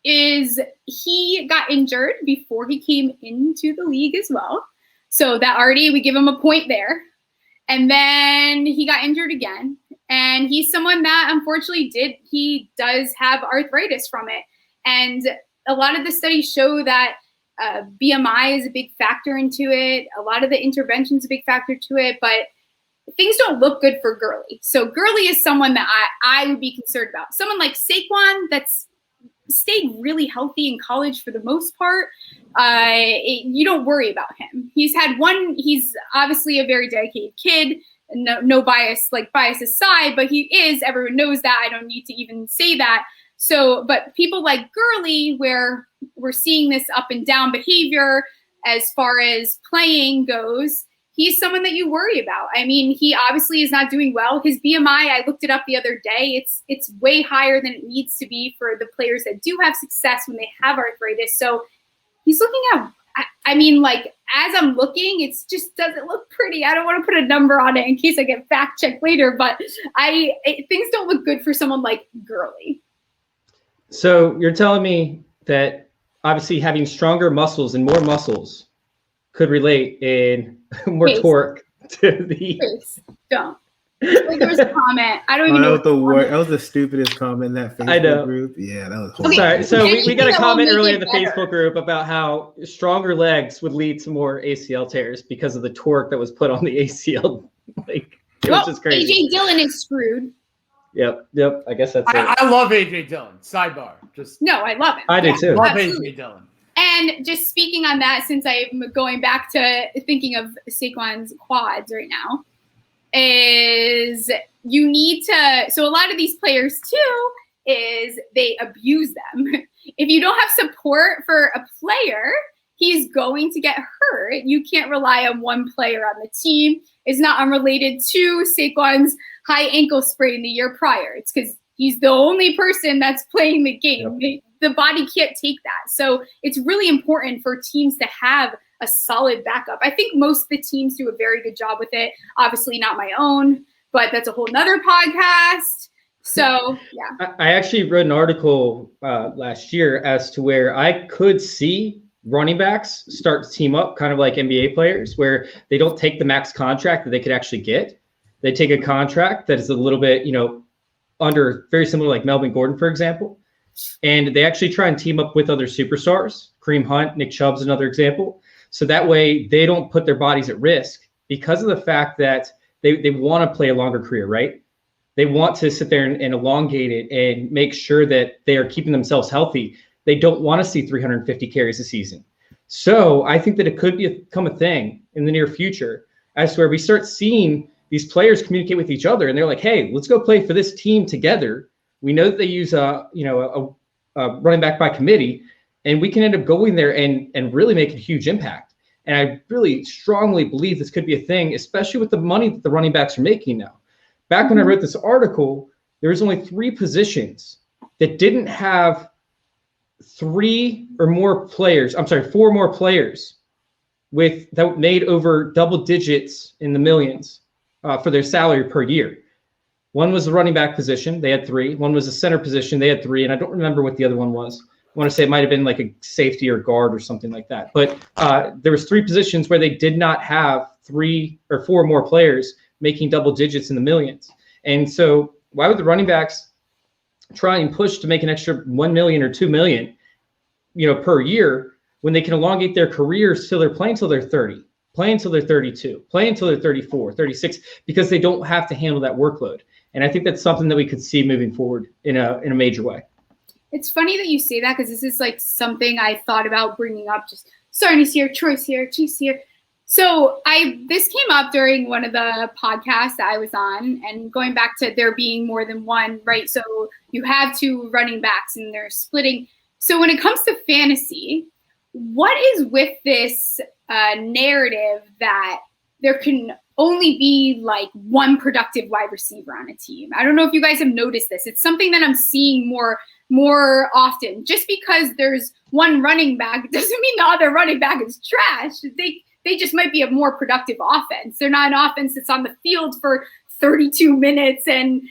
Speaker 3: he got injured before he came into the league as well. So that already, we give him a point there. And then he got injured again. And he's someone that unfortunately he does have arthritis from it. And a lot of the studies show that BMI is a big factor into it. A lot of the interventions a big factor to it, but things don't look good for Gurley. So Gurley is someone that I would be concerned about. Someone like Saquon that's stayed really healthy in college for the most part. You don't worry about him. He's obviously a very dedicated kid. No bias aside, but he is, everyone knows that. I don't need to even say that. So, but people like Gurley, where we're seeing this up and down behavior as far as playing goes, he's someone that you worry about. I mean, he obviously is not doing well. His BMI, I looked it up the other day. It's way higher than it needs to be for the players that do have success when they have arthritis. So he's looking at, I mean, like, as I'm looking, it just doesn't look pretty. I don't want to put a number on it in case I get fact checked later, but things don't look good for someone like Gurley.
Speaker 2: So you're telling me that obviously having stronger muscles and more muscles could relate in more
Speaker 3: Chase.
Speaker 2: torque to the.
Speaker 3: Chase, don't. Like there was a comment. I don't even know.
Speaker 5: That was the stupidest comment in that
Speaker 2: I know.
Speaker 5: Facebook group. Yeah, that was
Speaker 3: Okay.
Speaker 5: horrible.
Speaker 2: Sorry. So we got a
Speaker 3: Anything that will
Speaker 2: comment
Speaker 3: make
Speaker 2: earlier
Speaker 3: it
Speaker 2: in the
Speaker 3: better.
Speaker 2: Facebook group about how stronger legs would lead to more ACL tears because of the torque that was put on the ACL. Like it was just crazy.
Speaker 3: AJ Dillon is screwed.
Speaker 2: Yep. I guess that's it.
Speaker 4: I love AJ Dillon. Sidebar.
Speaker 3: No, I love him.
Speaker 2: I do too.
Speaker 4: Love
Speaker 3: Absolutely.
Speaker 4: AJ Dillon.
Speaker 3: And just speaking on that, since I'm going back to thinking of Saquon's quads right now, is you need to, so a lot of these players too, is they abuse them. If you don't have support for a player, he's going to get hurt. You can't rely on one player on the team. It's not unrelated to Saquon's high ankle sprain the year prior. It's because he's the only person that's playing the game.
Speaker 2: Yep.
Speaker 3: The body can't take that. So it's really important for teams to have a solid backup. I think most of the teams do a very good job with it. Obviously not my own, but that's a whole nother podcast. So yeah.
Speaker 2: I actually wrote an article last year as to where I could see running backs start to team up, kind of like NBA players, where they don't take the max contract that they could actually get. They take a contract that is a little bit, under, very similar like Melvin Gordon, for example. And they actually try and team up with other superstars. Kareem Hunt, Nick Chubb's another example. So that way they don't put their bodies at risk because of the fact that they want to play a longer career, right? They want to sit there and elongate it and make sure that they are keeping themselves healthy. They don't want to see 350 carries a season. So I think that it could become a thing in the near future as to where we start seeing these players communicate with each other and they're like, hey, let's go play for this team together. We know that they use a running back by committee, and we can end up going there and really make a huge impact. And I really strongly believe this could be a thing, especially with the money that the running backs are making now. Back when I wrote this article, there was only 3 positions that didn't have 4 more players that made over double digits in the millions for their salary per year. One was the running back position. They had 3. One was the center position. They had 3. And I don't remember what the other one was. I want to say it might have been like a safety or guard or something like that. But there was 3 positions where they did not have 3 or 4 more players making double digits in the millions. And so why would the running backs try and push to make an extra 1 million or 2 million, per year when they can elongate their careers till they're playing till they're 30, playing till they're 32, playing till they're 34, 36, because they don't have to handle that workload. And I think that's something that we could see moving forward in a major way.
Speaker 3: It's funny that you say that because this is like something I thought about bringing up. Just Sarney's here, Troy's here, Chase here. So this came up during one of the podcasts that I was on, and going back to there being more than one, right? So you have 2 running backs and they're splitting. So when it comes to fantasy, what is with this narrative that there can only be like one productive wide receiver on a team? I don't know if you guys have noticed this. It's something that I'm seeing more often. Just because there's one running back doesn't mean the other running back is trash. They just might be a more productive offense. They're not an offense that's on the field for 32 minutes. And,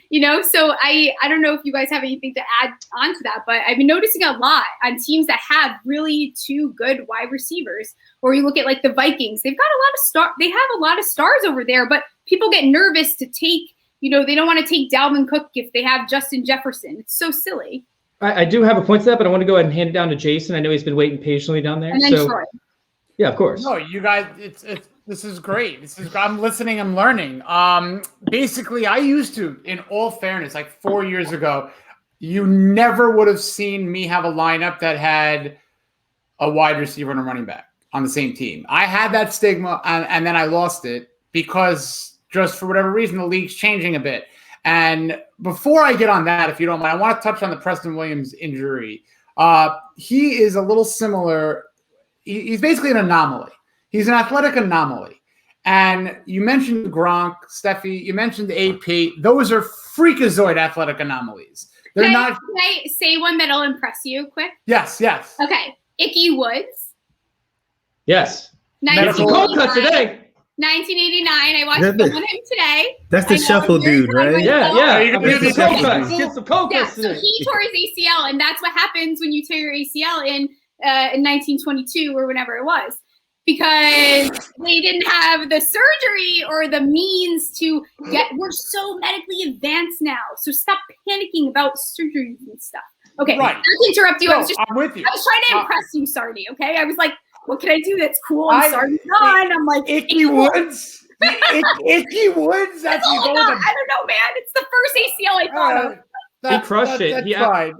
Speaker 3: so I don't know if you guys have anything to add on to that, but I've been noticing a lot on teams that have really 2 good wide receivers. Or you look at like the Vikings, they've got they have a lot of stars over there, but people get nervous to take, they don't want to take Dalvin Cook if they have Justin Jefferson. It's so silly.
Speaker 2: I do have a point to that, but I want to go ahead and hand it down to Jason. I know he's been waiting patiently down there.
Speaker 3: And then Troy.
Speaker 2: Yeah, of course.
Speaker 4: No, you guys, this is great. I'm listening, I'm learning. Basically, I used to, in all fairness, like 4 years ago, you never would have seen me have a lineup that had a wide receiver and a running back on the same team. I had that stigma, and then I lost it because just for whatever reason, the league's changing a bit. And before I get on that, if you don't mind, I want to touch on the Preston Williams injury. He is a little similar. He's basically an anomaly. He's an athletic anomaly. And you mentioned Gronk, Stephie, you mentioned AP. Those are freakazoid athletic anomalies. They're
Speaker 3: Can
Speaker 4: not.
Speaker 3: I say one that'll impress you quick?
Speaker 4: Yes.
Speaker 3: Okay. Icky Woods.
Speaker 2: Yes.
Speaker 3: Nice.
Speaker 2: That's a cold cut today.
Speaker 3: 1989. I watched
Speaker 5: That the-
Speaker 3: Film on him today.
Speaker 5: That's the
Speaker 3: I know,
Speaker 5: shuffle
Speaker 3: I'm very
Speaker 5: dude,
Speaker 3: proud of
Speaker 5: right?
Speaker 3: myself.
Speaker 2: Yeah.
Speaker 4: you gonna
Speaker 2: Get
Speaker 4: do
Speaker 2: some
Speaker 4: the
Speaker 2: cold cuts.
Speaker 4: shuffle?
Speaker 2: Get some cold
Speaker 3: Yeah,
Speaker 2: cuts
Speaker 3: so
Speaker 2: today.
Speaker 3: he tore his ACL, and that's what happens when you tear your ACL in 1922 or whenever it was, because they didn't have the surgery or the means to get. We're so medically advanced now, so stop panicking about surgeries and stuff. Okay,
Speaker 4: Right.
Speaker 3: not to interrupt you.
Speaker 4: No,
Speaker 3: I was
Speaker 4: with you.
Speaker 3: trying to impress you, Sarney. Okay, I was like, what can I do that's cool? And Sarney's on. I'm like,
Speaker 4: Icky Woods. Icky Woods.
Speaker 3: That's all I got. I don't know, man. It's the first ACL I thought of.
Speaker 2: He crushed it.
Speaker 4: That's
Speaker 2: He
Speaker 4: fine.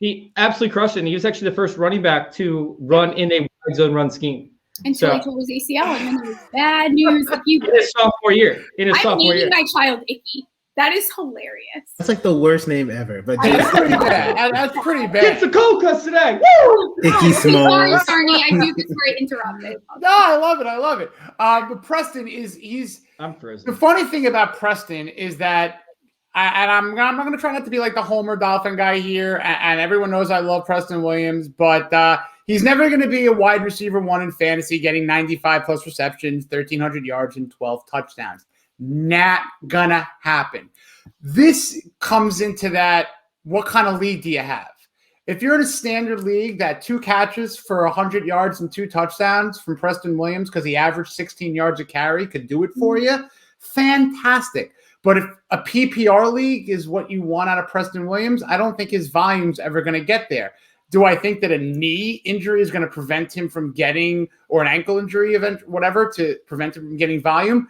Speaker 2: He absolutely crushed it. And he was actually the first running back to run in a wide zone run scheme.
Speaker 3: Until he tore his ACL, and then it was bad news. Like you,
Speaker 2: In his sophomore year.
Speaker 3: I'm naming my child Icky. That is hilarious.
Speaker 5: That's like the worst name ever. But
Speaker 4: That's pretty bad. That's pretty
Speaker 2: Get
Speaker 4: bad.
Speaker 2: some cold cuts today. Woo!
Speaker 5: Icky
Speaker 3: Sorry,
Speaker 5: Smalls.
Speaker 3: Sarney. I do this where I interrupted.
Speaker 4: No, I love it. But Preston he's
Speaker 2: I'm
Speaker 4: the
Speaker 2: frozen.
Speaker 4: funny thing about Preston is that, I'm not going to try not to be like the Homer Dolphin guy here, and everyone knows I love Preston Williams, but he's never going to be a wide receiver one in fantasy, getting 95 plus receptions, 1,300 yards, and 12 touchdowns. Not gonna happen. This comes into that, what kind of league do you have? If you're in a standard league, that 2 catches for 100 yards and 2 touchdowns from Preston Williams, because he averaged 16 yards a carry, could do it for you, fantastic. But if a PPR league is what you want out of Preston Williams, I don't think his volume's ever going to get there. Do I think that a knee injury is going to prevent him from getting, or an ankle injury event, whatever, to prevent him from getting volume?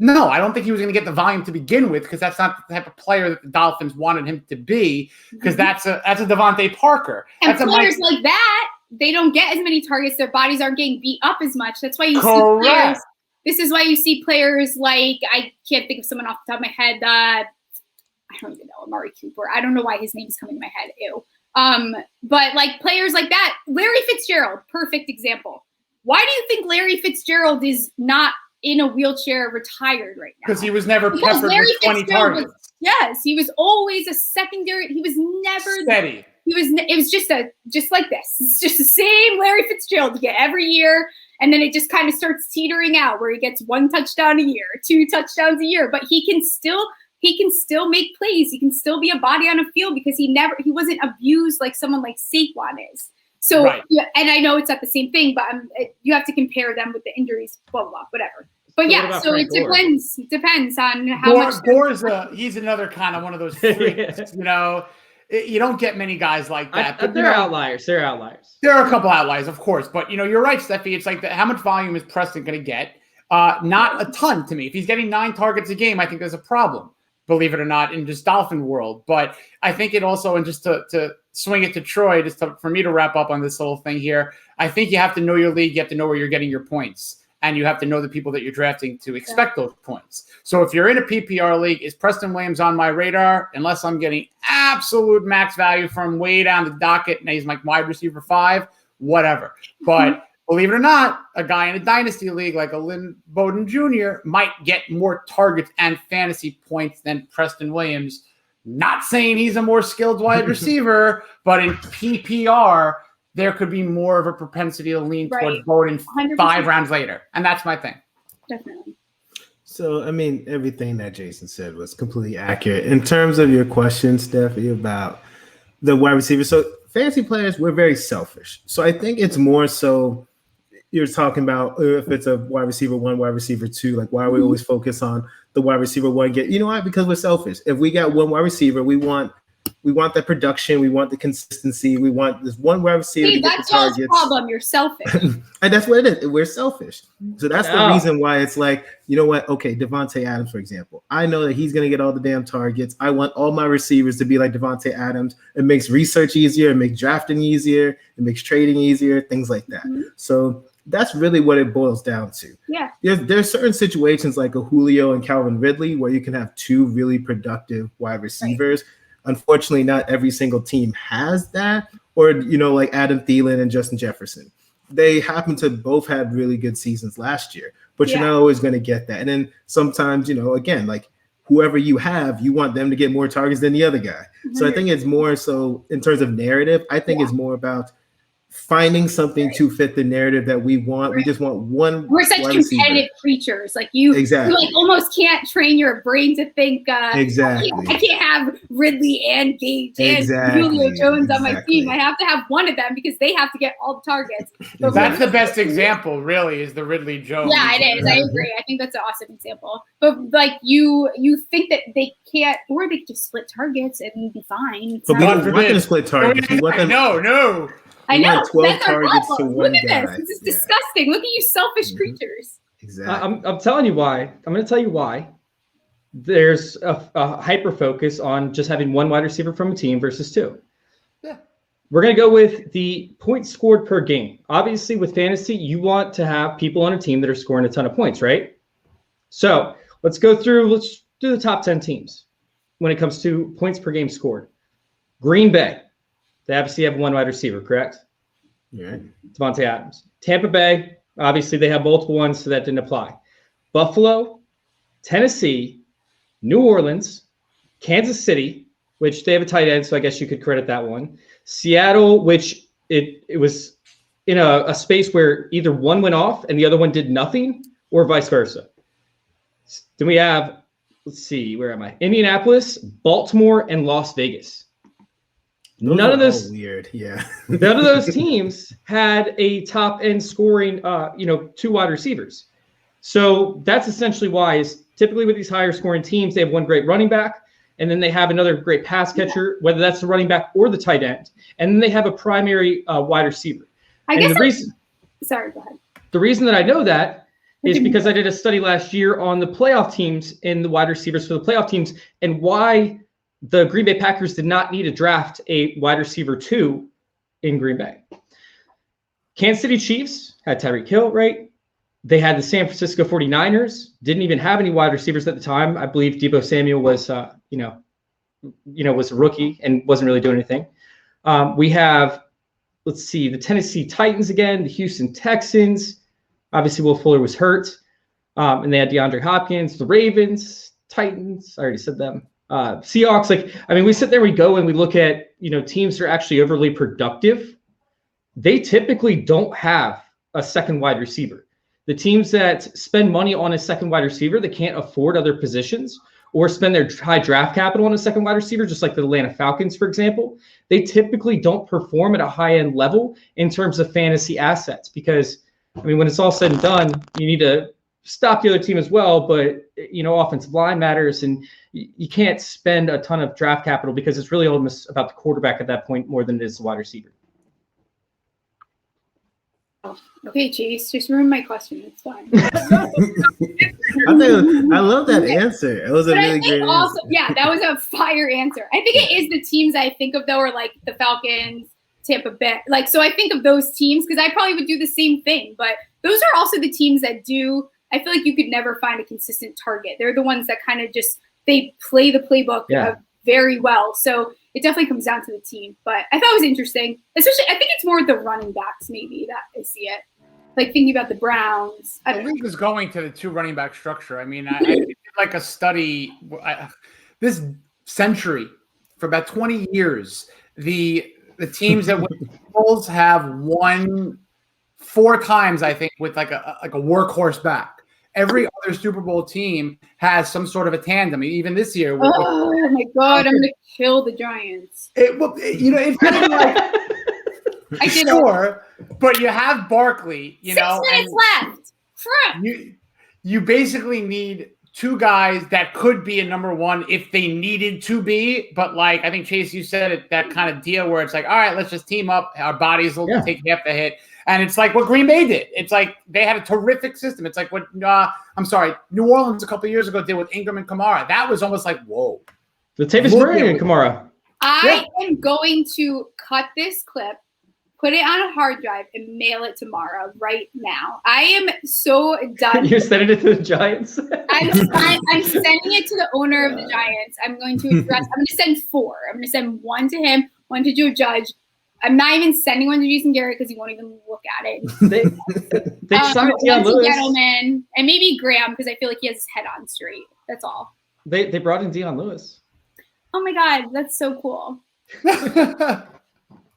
Speaker 4: No, I don't think he was going to get the volume to begin with, because that's not the type of player that the Dolphins wanted him to be, because that's a Devontae Parker.
Speaker 3: And
Speaker 4: That's
Speaker 3: players like that, they don't get as many targets. Their bodies aren't getting beat up as much. That's why you see players. This is why you see players like, I can't think of someone off the top of my head. I don't even know, Amari Cooper. I don't know why his name's coming to my head. Ew. But like players like that, Larry Fitzgerald, perfect example. Why do you think Larry Fitzgerald is not in a wheelchair, retired right now?
Speaker 4: Because he was never peppered with 20 targets.
Speaker 3: Yes, he was always a secondary. He was never
Speaker 4: Steady.
Speaker 3: It was just like this. It's just the same Larry Fitzgerald you get every year, and then it just kind of starts teetering out where he gets 1 touchdown a year, 2 touchdowns a year, but he can still make plays. He can still be a body on a field because he wasn't abused like someone like Saquon is. So,
Speaker 4: Right.
Speaker 3: yeah, and I know it's not the same thing, but you have to compare them with the injuries, blah, blah, blah, whatever. But
Speaker 2: So what
Speaker 3: yeah,
Speaker 2: about
Speaker 3: so
Speaker 2: Frank
Speaker 3: it
Speaker 2: Gore?
Speaker 3: depends. It depends on how much.
Speaker 4: Gore's he's another kind of one of those freaks, you don't get many guys like that. But
Speaker 2: They're outliers. They're outliers.
Speaker 4: there are a couple outliers, of course, but you're right, Stephie. It's like how much volume is Preston going to get? Not a ton to me. If he's getting 9 targets a game, I think there's a problem, believe it or not, in just Dolphin world. But I think it also, and just to swing it to Troy, for me to wrap up on this little thing here, I think you have to know your league. You have to know where you're getting your points. And you have to know the people that you're drafting to expect those points. So if you're in a PPR league, is Preston Williams on my radar? Unless I'm getting absolute max value from way down the docket and he's like wide receiver 5, whatever. But believe it or not, a guy in a dynasty league like a Lynn Bowden Jr. might get more targets and fantasy points than Preston Williams. Not saying he's a more skilled wide receiver, but in PPR, there could be more of a propensity to lean towards Bowden 5 rounds later. And that's my thing.
Speaker 3: Definitely.
Speaker 5: So, I mean, everything that Jason said was completely accurate. In terms of your question, Stephie, about the wide receiver. So, fantasy players, we're very selfish. So, I think it's more so you're talking about if it's a wide receiver 1, wide receiver 2, like why we always focus on the wide receiver 1 get, you know why? Because we're selfish. If we got 1 wide receiver, we want that production. We want the consistency. We want this 1 wide receiver.
Speaker 3: See, that's y'all's problem. You're selfish.
Speaker 5: And that's what it is. We're selfish. So that's the reason why it's like, you know what? Okay, Devontae Adams, for example. I know that he's going to get all the damn targets. I want all my receivers to be like Devontae Adams. It makes research easier. It makes drafting easier. It makes trading easier, things like that. Mm-hmm. So that's really what it boils down to.
Speaker 3: Yeah.
Speaker 5: There's certain situations like a Julio and Calvin Ridley where you can have 2 really productive wide receivers. Right. Unfortunately, not every single team has that, or, like Adam Thielen and Justin Jefferson. They happen to both have really good seasons last year, but you're not always going to get that. And then sometimes, again, like whoever you have, you want them to get more targets than the other guy. Mm-hmm. So I think it's more so in terms of narrative, I think it's more about finding something to fit the narrative that we want. We just want one.
Speaker 3: We're such competitive creatures. Like you like almost can't train your brain to think.
Speaker 5: Exactly.
Speaker 3: I can't have Ridley and Gage and Julio Jones on my team. I have to have one of them because they have to get all the targets.
Speaker 4: But that's the best example, really, is the Ridley Jones.
Speaker 3: Yeah, it is. I agree. I think that's an awesome example. But like you think that they can't, or they just split targets and be fine.
Speaker 5: But we don't want them to split targets.
Speaker 4: No.
Speaker 3: I know.
Speaker 5: 12 targets to one
Speaker 3: Look at
Speaker 5: guy.
Speaker 3: this. This is disgusting. Look at you selfish creatures.
Speaker 5: Exactly.
Speaker 2: I'm telling you why. I'm going to tell you why. There's a hyper focus on just having one wide receiver from a team versus two.
Speaker 4: Yeah.
Speaker 2: We're going to go with the points scored per game. Obviously, with fantasy, you want to have people on a team that are scoring a ton of points, right? So let's do the top 10 teams when it comes to points per game scored. Green Bay. They obviously have one wide receiver, correct?
Speaker 5: Yeah.
Speaker 2: Devontae Adams. Tampa Bay, obviously they have multiple ones, so that didn't apply. Buffalo, Tennessee, New Orleans, Kansas City, which they have a tight end, so I guess you could credit that one. Seattle, which it was in a space where either one went off and the other one did nothing, or vice versa. Then we have, let's see, where am I? Indianapolis, Baltimore, and Las Vegas. None of those
Speaker 5: weird, yeah.
Speaker 2: None of those teams had a top end scoring, two wide receivers. So that's essentially why is typically with these higher scoring teams, they have one great running back, and then they have another great pass catcher, whether that's the running back or the tight end, and then they have a primary wide receiver.
Speaker 3: Sorry, go ahead.
Speaker 2: The reason that I know that is because I did a study last year on the playoff teams and the wide receivers for the playoff teams and why the Green Bay Packers did not need to draft a wide receiver 2 in Green Bay. Kansas City Chiefs had Tyreek Hill, right? They had the San Francisco 49ers, didn't even have any wide receivers at the time. I believe Deebo Samuel was, was a rookie and wasn't really doing anything. We have, let's see, the Tennessee Titans again, the Houston Texans. Obviously, Will Fuller was hurt. And they had DeAndre Hopkins, the Ravens, Titans. I already said them. Seahawks, we sit there, we go and we look at, teams that are actually overly productive. They typically don't have a second wide receiver. The teams that spend money on a second wide receiver that can't afford other positions or spend their high draft capital on a second wide receiver, just like the Atlanta Falcons, for example, they typically don't perform at a high-end level in terms of fantasy assets because, when it's all said and done, you need to stop the other team as well, but offensive line matters, and you can't spend a ton of draft capital because it's really almost about the quarterback at that point more than it is the wide receiver.
Speaker 3: Oh, okay, Chase, just ruined my question. It's fine.
Speaker 5: I love that answer. It was a really great answer.
Speaker 3: Yeah, that was a fire answer. I think it is the teams I think of though are like the Falcons, Tampa Bay. So I think of those teams because I probably would do the same thing, but those are also the teams that do. I feel like you could never find a consistent target. They're the ones that kind of they play the playbook very well. So it definitely comes down to the team. But I thought it was interesting. Especially, I think it's more the running backs maybe that I see it. Like thinking about the Browns.
Speaker 4: The league is going to the 2 running back structure. I did like a study this century for about 20 years. The teams that win the Bulls have won 4 times, I think, with like a workhorse back. Every other Super Bowl team has some sort of a tandem. Even this year.
Speaker 3: Oh my God, I'm gonna kill the Giants.
Speaker 4: It's kind of like
Speaker 3: I did
Speaker 4: sure, but you have Barkley.
Speaker 3: 6 minutes left.
Speaker 4: You basically need 2 guys that could be a number 1 if they needed to be. But I think Chase, you said it, that kind of deal where it's like, all right, let's just team up. Our bodies will take half the hit. And it's like what Green Bay did. It's like they had a terrific system. It's like what New Orleans a couple of years ago did with Ingram and Kamara. That was almost like, whoa.
Speaker 2: The Tavis Murray and Kamara.
Speaker 3: I am going to cut this clip, put it on a hard drive, and mail it tomorrow right now. I am so done.
Speaker 2: You're sending it to the Giants?
Speaker 3: I'm sending it to the owner of the Giants. I'm going to send 4. I'm going to send 1 to him, 1 to Joe Judge. I'm not even sending 1 to Jason Garrett because he won't even look at it.
Speaker 2: They signed Deion Lewis.
Speaker 3: Gettleman, and maybe Graham because I feel like he has his head on straight. That's all.
Speaker 2: They brought in Deion Lewis.
Speaker 3: Oh my God, that's so cool.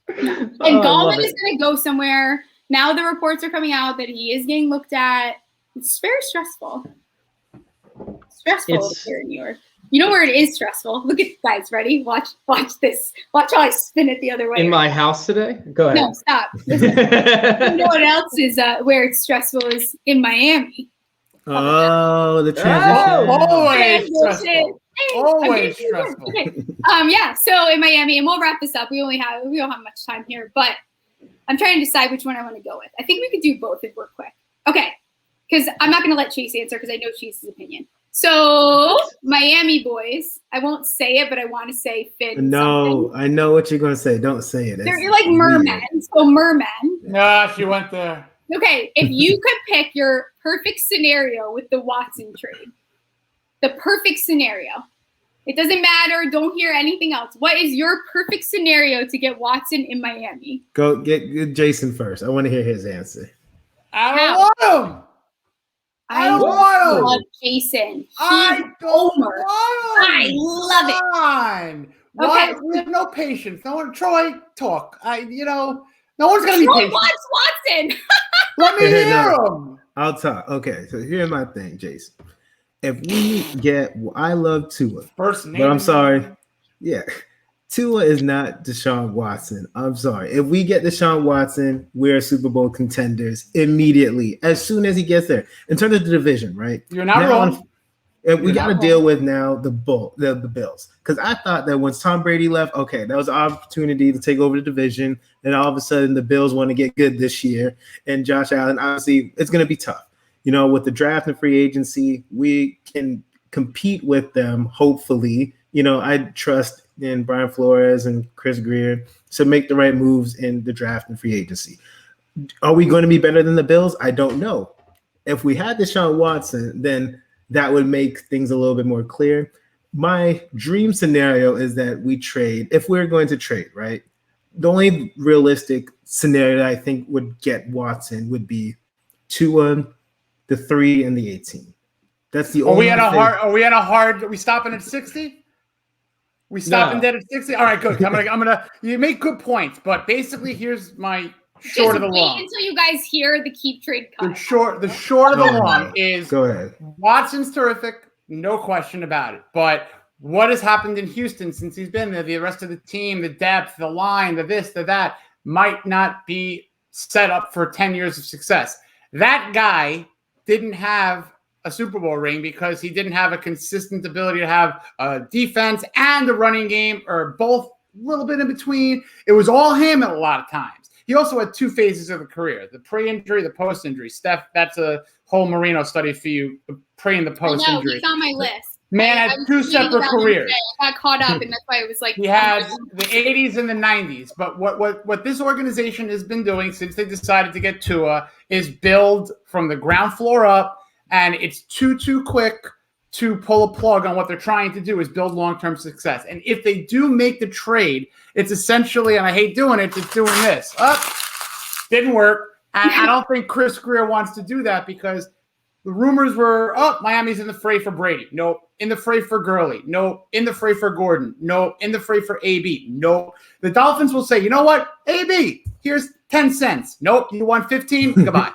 Speaker 3: And
Speaker 2: I love
Speaker 3: Gallman is
Speaker 2: it.
Speaker 3: going to go somewhere. Now the reports are coming out that he is getting looked at. It's very stressful.
Speaker 2: It's-
Speaker 3: Here in New York. You know where it is stressful? Look at guys, ready? Watch this. Watch how I spin it the other way.
Speaker 2: In my house today? Go ahead.
Speaker 3: No, stop. Listen. You know what else is where it's stressful is in Miami.
Speaker 5: Oh, the transition.
Speaker 4: Always
Speaker 3: Transition.
Speaker 4: stressful.
Speaker 3: Hey,
Speaker 4: Always
Speaker 3: okay,
Speaker 4: stressful.
Speaker 3: okay. Yeah, so in Miami, and we'll wrap this up. We don't have much time here, but I'm trying to decide which one I want to go with. I think we could do both if we're quick. Okay, because I'm not going to let Chase answer because I know Chase's opinion. So Miami boys, I won't say it, but I want to say Fitz.
Speaker 5: No, I know what you're going to say. Don't say it.
Speaker 3: They're like mermen. So mermen.
Speaker 4: No, she went there.
Speaker 3: Okay, if you could pick your perfect scenario with the Watson trade, the perfect scenario. It doesn't matter. Don't hear anything else. What is your perfect scenario to get Watson in Miami?
Speaker 5: Go get Jason first. I want to hear his answer.
Speaker 4: I don't want him.
Speaker 3: I
Speaker 4: don't want him.
Speaker 3: love Jason.
Speaker 4: I don't want him.
Speaker 3: I love it.
Speaker 4: Fine. Why?
Speaker 3: Okay.
Speaker 4: We have no patience. No one. Troy, talk. No one's gonna be
Speaker 3: Troy
Speaker 4: patient.
Speaker 3: wants Watson.
Speaker 4: Let me
Speaker 5: Hey,
Speaker 4: hear
Speaker 5: no.
Speaker 4: him.
Speaker 5: I'll talk. Okay, so here's my thing, Jason. If we get, I love Tua,
Speaker 4: First name.
Speaker 5: but I'm sorry. Yeah, Tua is not Deshaun Watson. I'm sorry. If we get Deshaun Watson, we're Super Bowl contenders immediately as soon as he gets there. In terms of the division, right?
Speaker 4: You're not wrong.
Speaker 5: And we
Speaker 4: You're
Speaker 5: got to
Speaker 4: not
Speaker 5: deal
Speaker 4: wrong.
Speaker 5: with now the Bills, because I thought that once Tom Brady left, okay, that was an opportunity to take over the division, and all of a sudden the Bills want to get good this year, and Josh Allen, obviously, it's going to be tough. With the draft and free agency, we can compete with them. Hopefully, I trust in Brian Flores and Chris Greer to make the right moves in the draft and free agency. Are we going to be better than the Bills? I don't know. If we had Deshaun Watson, then that would make things a little bit more clear. My dream scenario is that we trade, if we're going to trade, right? The only realistic scenario that I think would get Watson would be Tua, the 3 and the 18. That's the only thing.
Speaker 4: Are we stopping at 60? We stopping dead at 60? All right, good. I'm gonna you make good points, but basically here's my short of the long.
Speaker 3: Wait until you guys hear the keep trade cut.
Speaker 4: The short of the long is
Speaker 5: Go ahead.
Speaker 4: Watson's terrific, no question about it. But what has happened in Houston since he's been there? The rest of the team, the depth, the line, the this, the that, might not be set up for 10 years of success. That guy didn't have a Super Bowl ring because he didn't have a consistent ability to have a defense and a running game, or both a little bit in between. It was all him at a lot of times. He also had 2 phases of the career, the pre-injury, the post-injury. Steph, that's a whole Marino study for you, the pre and the post-injury.
Speaker 3: He's on my list.
Speaker 4: Man had 2 separate careers.
Speaker 3: I got caught up, and that's why it was like
Speaker 4: he had the 80s and the 90s. But what this organization has been doing since they decided to get Tua is build from the ground floor up, and it's too quick to pull a plug on what they're trying to do is build long-term success. And if they do make the trade, it's essentially, and I hate doing it, it's doing this. Didn't work. And I don't think Chris Greer wants to do that because the rumors were, Miami's in the fray for Brady. No, in the fray for Gurley. No, in the fray for Gordon. No, in the fray for AB. No. The Dolphins will say, you know what? AB, here's 10 cents. Nope, you want 15? Goodbye.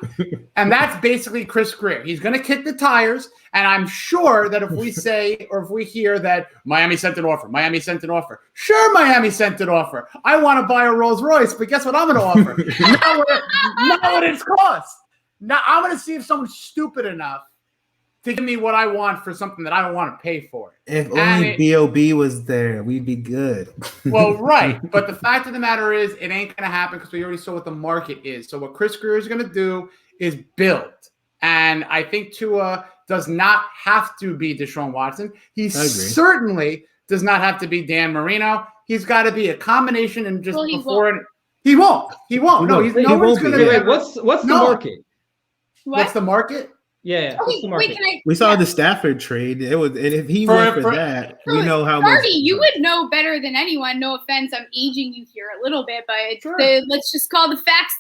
Speaker 4: And that's basically Chris Greer. He's going to kick the tires, and I'm sure that if we say or if we hear that Miami sent an offer, sure, Miami sent an offer. I want to buy a Rolls Royce, but guess what I'm going to offer? not what it's cost. Now I'm going to see if someone's stupid enough to give me what I want for something that I don't want to pay for.
Speaker 5: If only B.O.B. was there, we'd be good.
Speaker 4: Well, right. But the fact of the matter is it ain't going to happen because we already saw what the market is. So what Chris Greer is going to do is build. And I think Tua does not have to be Deshaun Watson. He certainly does not have to be Dan Marino. He's got to be a combination and just before. He won't. No, he's no one's going to
Speaker 2: be. What's the market?
Speaker 4: What's the market?
Speaker 2: Yeah.
Speaker 3: Okay, wait,
Speaker 5: we saw the Stafford trade. It was, and if he went for that, we know how much.
Speaker 3: Harvey, you would know better than anyone. No offense, I'm aging you here a little bit, but let's just call the facts,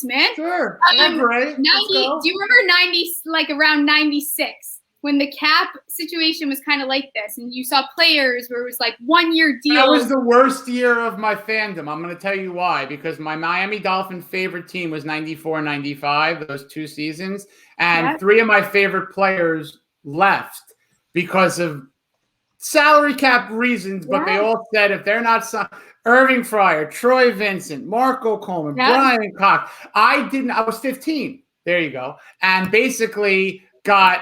Speaker 3: man.
Speaker 4: Sure. Great.
Speaker 3: 90. Do you remember 90? Like around 96, when the cap situation was kind of like this, and you saw players where it was like 1 year deals.
Speaker 4: That was the worst year of my fandom. I'm going to tell you why. Because my Miami Dolphin favorite team was 94, 95, those 2 seasons. And 3 of my favorite players left because of salary cap reasons. But they all said if they're not Irving Fryer, Troy Vincent, Marco Coleman, Brian Cox. I was 15. There you go. And basically I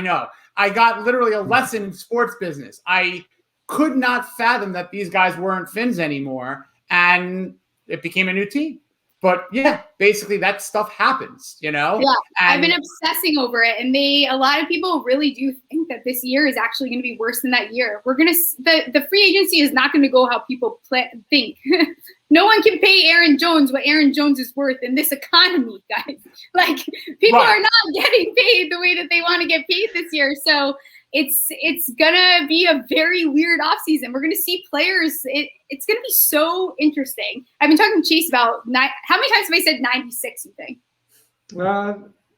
Speaker 4: know. I got literally a lesson in sports business. I could not fathom that these guys weren't Finns anymore, and it became a new team. But yeah, basically that stuff happens, you know?
Speaker 3: Yeah,
Speaker 4: and
Speaker 3: I've been obsessing over it, and a lot of people really do think that this year is actually going to be worse than that year. The free agency is not going to go how people think. No one can pay Aaron Jones what Aaron Jones is worth in this economy, guys. Like, people are not getting paid the way that they want to get paid this year. So it's gonna be a very weird offseason. We're gonna see players. It's gonna be so interesting. I've been talking to Chase about how many times have I said 96, you think?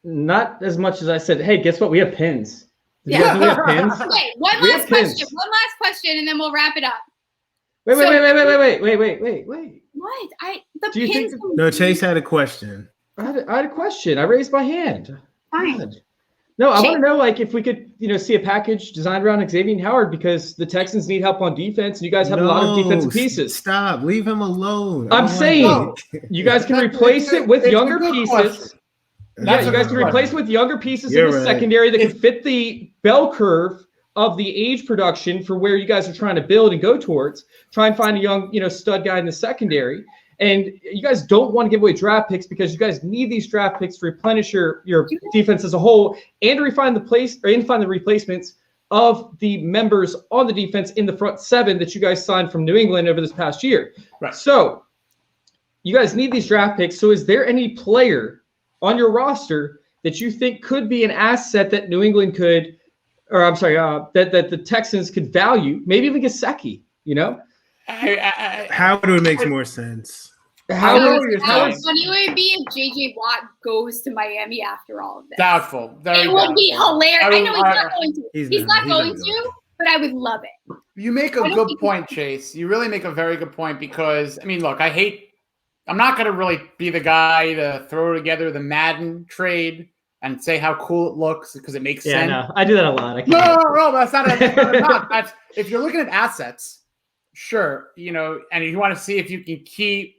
Speaker 2: Not as much as I said, hey, guess what? We have pins. Did you guys know we have pins?
Speaker 3: Okay, one last question, and then we'll wrap it up.
Speaker 2: Wait.
Speaker 3: What?
Speaker 5: No, Chase had a question.
Speaker 2: I had a question. I raised my hand.
Speaker 3: Fine.
Speaker 2: God. No, I want to know, like, if we could, see a package designed around Xavier Howard, because the Texans need help on defense, and you guys have a lot of defensive pieces.
Speaker 5: Stop. Leave him alone.
Speaker 2: I'm saying you guys can replace it with younger pieces. Yeah, you guys can replace it with younger pieces in the secondary that can fit the bell curve of the age production for where you guys are trying to build and go towards. Try and find a young, stud guy in the secondary. And you guys don't want to give away draft picks because you guys need these draft picks to replenish your defense as a whole and to find the replacements of the members on the defense in the front 7 that you guys signed from New England over this past year. Right. So you guys need these draft picks. So is there any player on your roster that you think could be an asset that New England could, or I'm sorry, that the Texans could value? Maybe even Gesicki,
Speaker 5: Howard would make more sense.
Speaker 3: How funny would it be if JJ Watt goes to Miami after all of this?
Speaker 4: Doubtful.
Speaker 3: It would be hilarious. I know he's not going to. He's not going to, but I would love it.
Speaker 4: You make a good point, Chase. You really make a very good point because, look, I'm not going to really be the guy to throw together the Madden trade and say how cool it looks because it makes sense.
Speaker 2: Yeah, no, I do that a lot.
Speaker 4: No, that's not if you're looking at assets, sure, and you want to see if you can keep,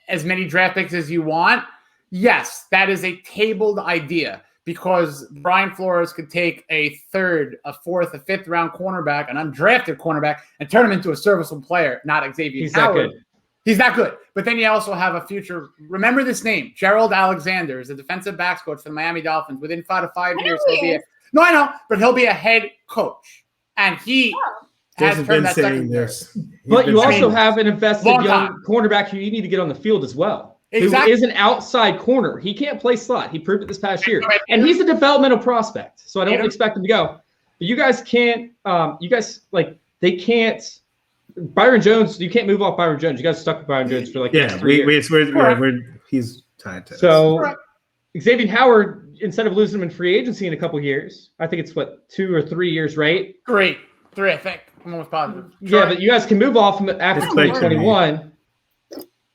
Speaker 4: as many draft picks as you want. Yes, that is a tabled idea because Brian Flores could take a 3rd, a 4th, a 5th round cornerback, an undrafted cornerback, and turn him into a serviceable player, not Xavier Howard. He's that good. But then you also have a future. Remember this name, Gerald Alexander is the defensive backs coach for the Miami Dolphins. Within 5 to 5 years, I know, but he'll be a head coach. And he has turned that secondary.
Speaker 2: But you also have an invested young cornerback who you need to get on the field as well. Exactly. Who is an outside corner. He can't play slot. He proved it this past year. And he's a developmental prospect. So I don't expect him to go. But you guys can't they can't. Byron Jones, you can't move off Byron Jones. You guys stuck with Byron Jones for the next 3 years.
Speaker 5: He's tied to us.
Speaker 2: So Xavier Howard, instead of losing him in free agency in a couple years, I think it's 2 or 3 years, right?
Speaker 4: 3, I think. I'm almost positive.
Speaker 2: Yeah, but you guys can move off him after 2021.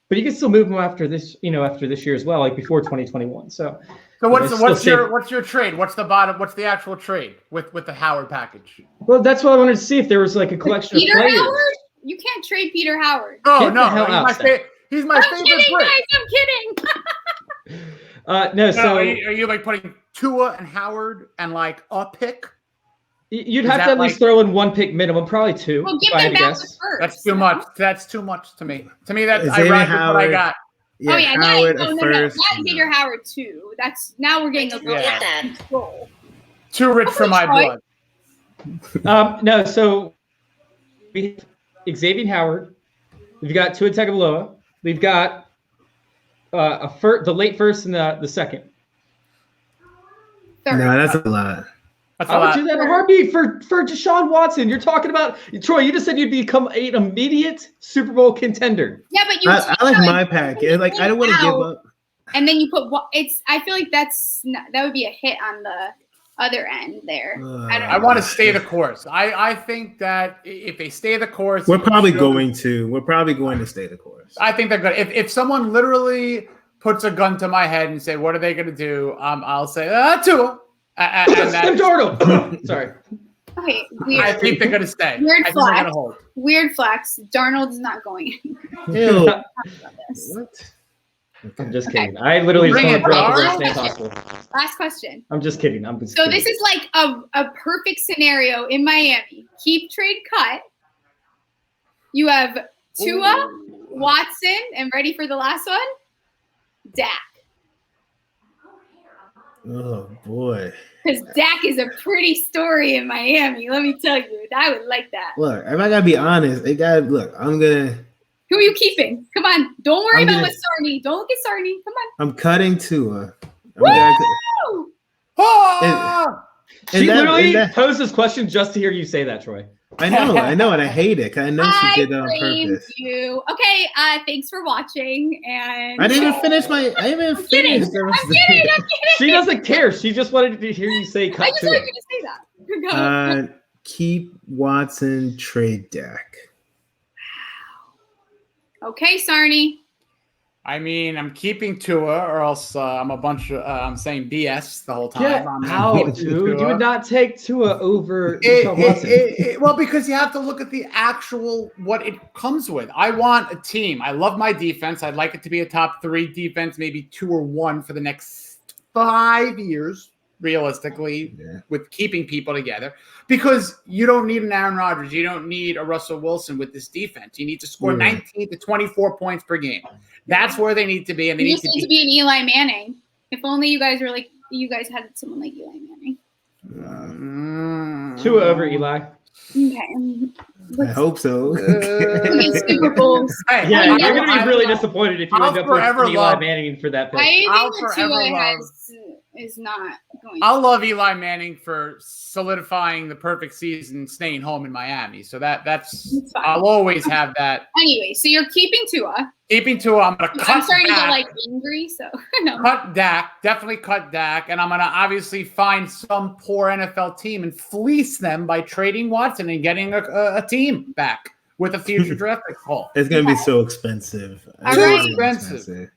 Speaker 2: But you can still move him after this, after this year as well, like before 2021. So
Speaker 4: what's your trade? What's the actual trade with the Howard package?
Speaker 2: Well, that's what I wanted to see if there was like a collection of players.
Speaker 3: Howard? You can't trade Peter Howard.
Speaker 4: Oh no, he's my favorite.
Speaker 3: Kidding, guys, I'm kidding.
Speaker 2: No, so
Speaker 4: are you like putting Tua and Howard and like a pick?
Speaker 2: You'd have to at least throw in 1 pick minimum, probably 2.
Speaker 3: Well, give them back the first.
Speaker 4: That's too much. That's too much to me. To me, that's I rather what I got.
Speaker 5: Yeah,
Speaker 3: Howard first. Not Xavier Howard too. Now we're getting a little control.
Speaker 4: Too rich for my blood.
Speaker 2: No, so we have Xavier Howard. We've got Tua Tagovailoa. We've got the late first and the second.
Speaker 5: Third. No, that's a lot.
Speaker 2: I would do that in a heartbeat for Deshaun Watson. You're talking about Troy. You just said you'd become an immediate Super Bowl contender.
Speaker 3: Yeah, but
Speaker 5: I like my pack. I don't want to give up.
Speaker 3: and then you put I feel like that would be a hit on the other end there.
Speaker 4: I want to stay the course. I think that if they stay the course,
Speaker 5: we're probably going to stay the course.
Speaker 4: I think they're good. If someone literally puts a gun to my head and say, "What are they going to do?" I'll say, Tua.
Speaker 2: Sam Darnold. Sorry.
Speaker 3: Okay, weird.
Speaker 4: I think they're going to stay.
Speaker 3: Weird flex.
Speaker 4: Hold.
Speaker 3: Weird flex. Darnold is not going.
Speaker 5: Ew.
Speaker 2: What? I'm just kidding. I literally just want to throw out the worst name possible.
Speaker 3: Last question.
Speaker 2: I'm just kidding.
Speaker 3: So this is like a perfect scenario in Miami. Keep, trade, cut. You have Tua, Watson, and ready for the last one? Dak.
Speaker 5: Oh boy.
Speaker 3: Because Dak is a pretty story in Miami. Let me tell you. I would like that.
Speaker 5: Look, if I gotta be honest, I'm gonna.
Speaker 3: Who are you keeping? Come on. Don't worry about Sarney. Don't look at Sarney. Come on.
Speaker 5: I'm cutting Tua.
Speaker 3: Woo!
Speaker 2: She literally posed this question just to hear you say that, Troy.
Speaker 5: I know, and I hate it because I know she did that on purpose.
Speaker 3: You. Okay, thanks for watching. And
Speaker 5: I didn't even finish
Speaker 3: I'm kidding.
Speaker 2: She doesn't care. She just wanted to hear you say cut.
Speaker 3: I just wanted you to say that.
Speaker 5: Keep Watson, trade Dak.
Speaker 3: Okay, Sarney.
Speaker 4: I mean, I'm keeping Tua, or else I'm saying BS the whole time.
Speaker 2: Get out, dude. You would not take Tua over
Speaker 4: Watson. Well, because you have to look at the actual what it comes with. I want a team. I love my defense. I'd like it to be a top 3 defense, maybe 2 or 1 for the next 5 years, realistically, with keeping people together. Because you don't need an Aaron Rodgers. You don't need a Russell Wilson with this defense. You need to score 19 to 24 points per game. That's where they need to be. And they need to be
Speaker 3: an Eli Manning. If only you guys had someone like Eli Manning.
Speaker 2: Tua over Eli.
Speaker 3: Okay.
Speaker 5: I hope so.
Speaker 3: Super Bowls.
Speaker 2: Hey, you're going to be really disappointed if you end up with Eli Manning for that pick.
Speaker 3: I think Tua is not going
Speaker 4: I'll love Eli Manning for solidifying the perfect season, staying home in Miami. So that's I'll always have that.
Speaker 3: Anyway, so you're keeping Tua.
Speaker 4: Keeping Tua. I'm going to cut
Speaker 3: I'm starting
Speaker 4: Dak.
Speaker 3: to get like angry, so no.
Speaker 4: Cut Dak. Definitely cut Dak. And I'm going to obviously find some poor NFL team and fleece them by trading Watson and getting a team back with a future draft pick haul.
Speaker 5: It's going to be so expensive.
Speaker 3: Too
Speaker 4: expensive.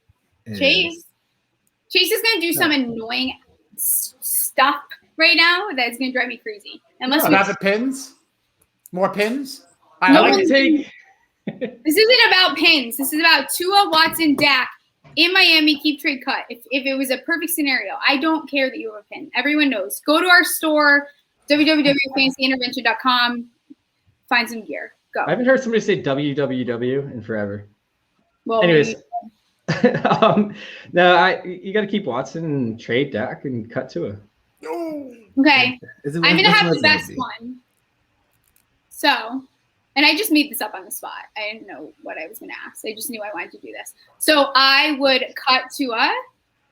Speaker 3: Chase is going to do some annoying stuff right now that's going to drive me crazy. Unless
Speaker 4: about the pins? More pins?
Speaker 3: This isn't about pins. This is about Tua, Watson, Dak in Miami, keep, trade, cut. If it was a perfect scenario, I don't care that you have a pin. Everyone knows. Go to our store, www.fantasyintervention.com. Find some gear. Go.
Speaker 2: I haven't heard somebody say www in forever.
Speaker 3: Well,
Speaker 2: anyways. No, you got to keep Watson and trade Dak and cut Tua.
Speaker 3: Okay, I'm gonna have the best one. So, and I just made this up on the spot. I didn't know what I was gonna ask. I just knew I wanted to do this. So I would cut Tua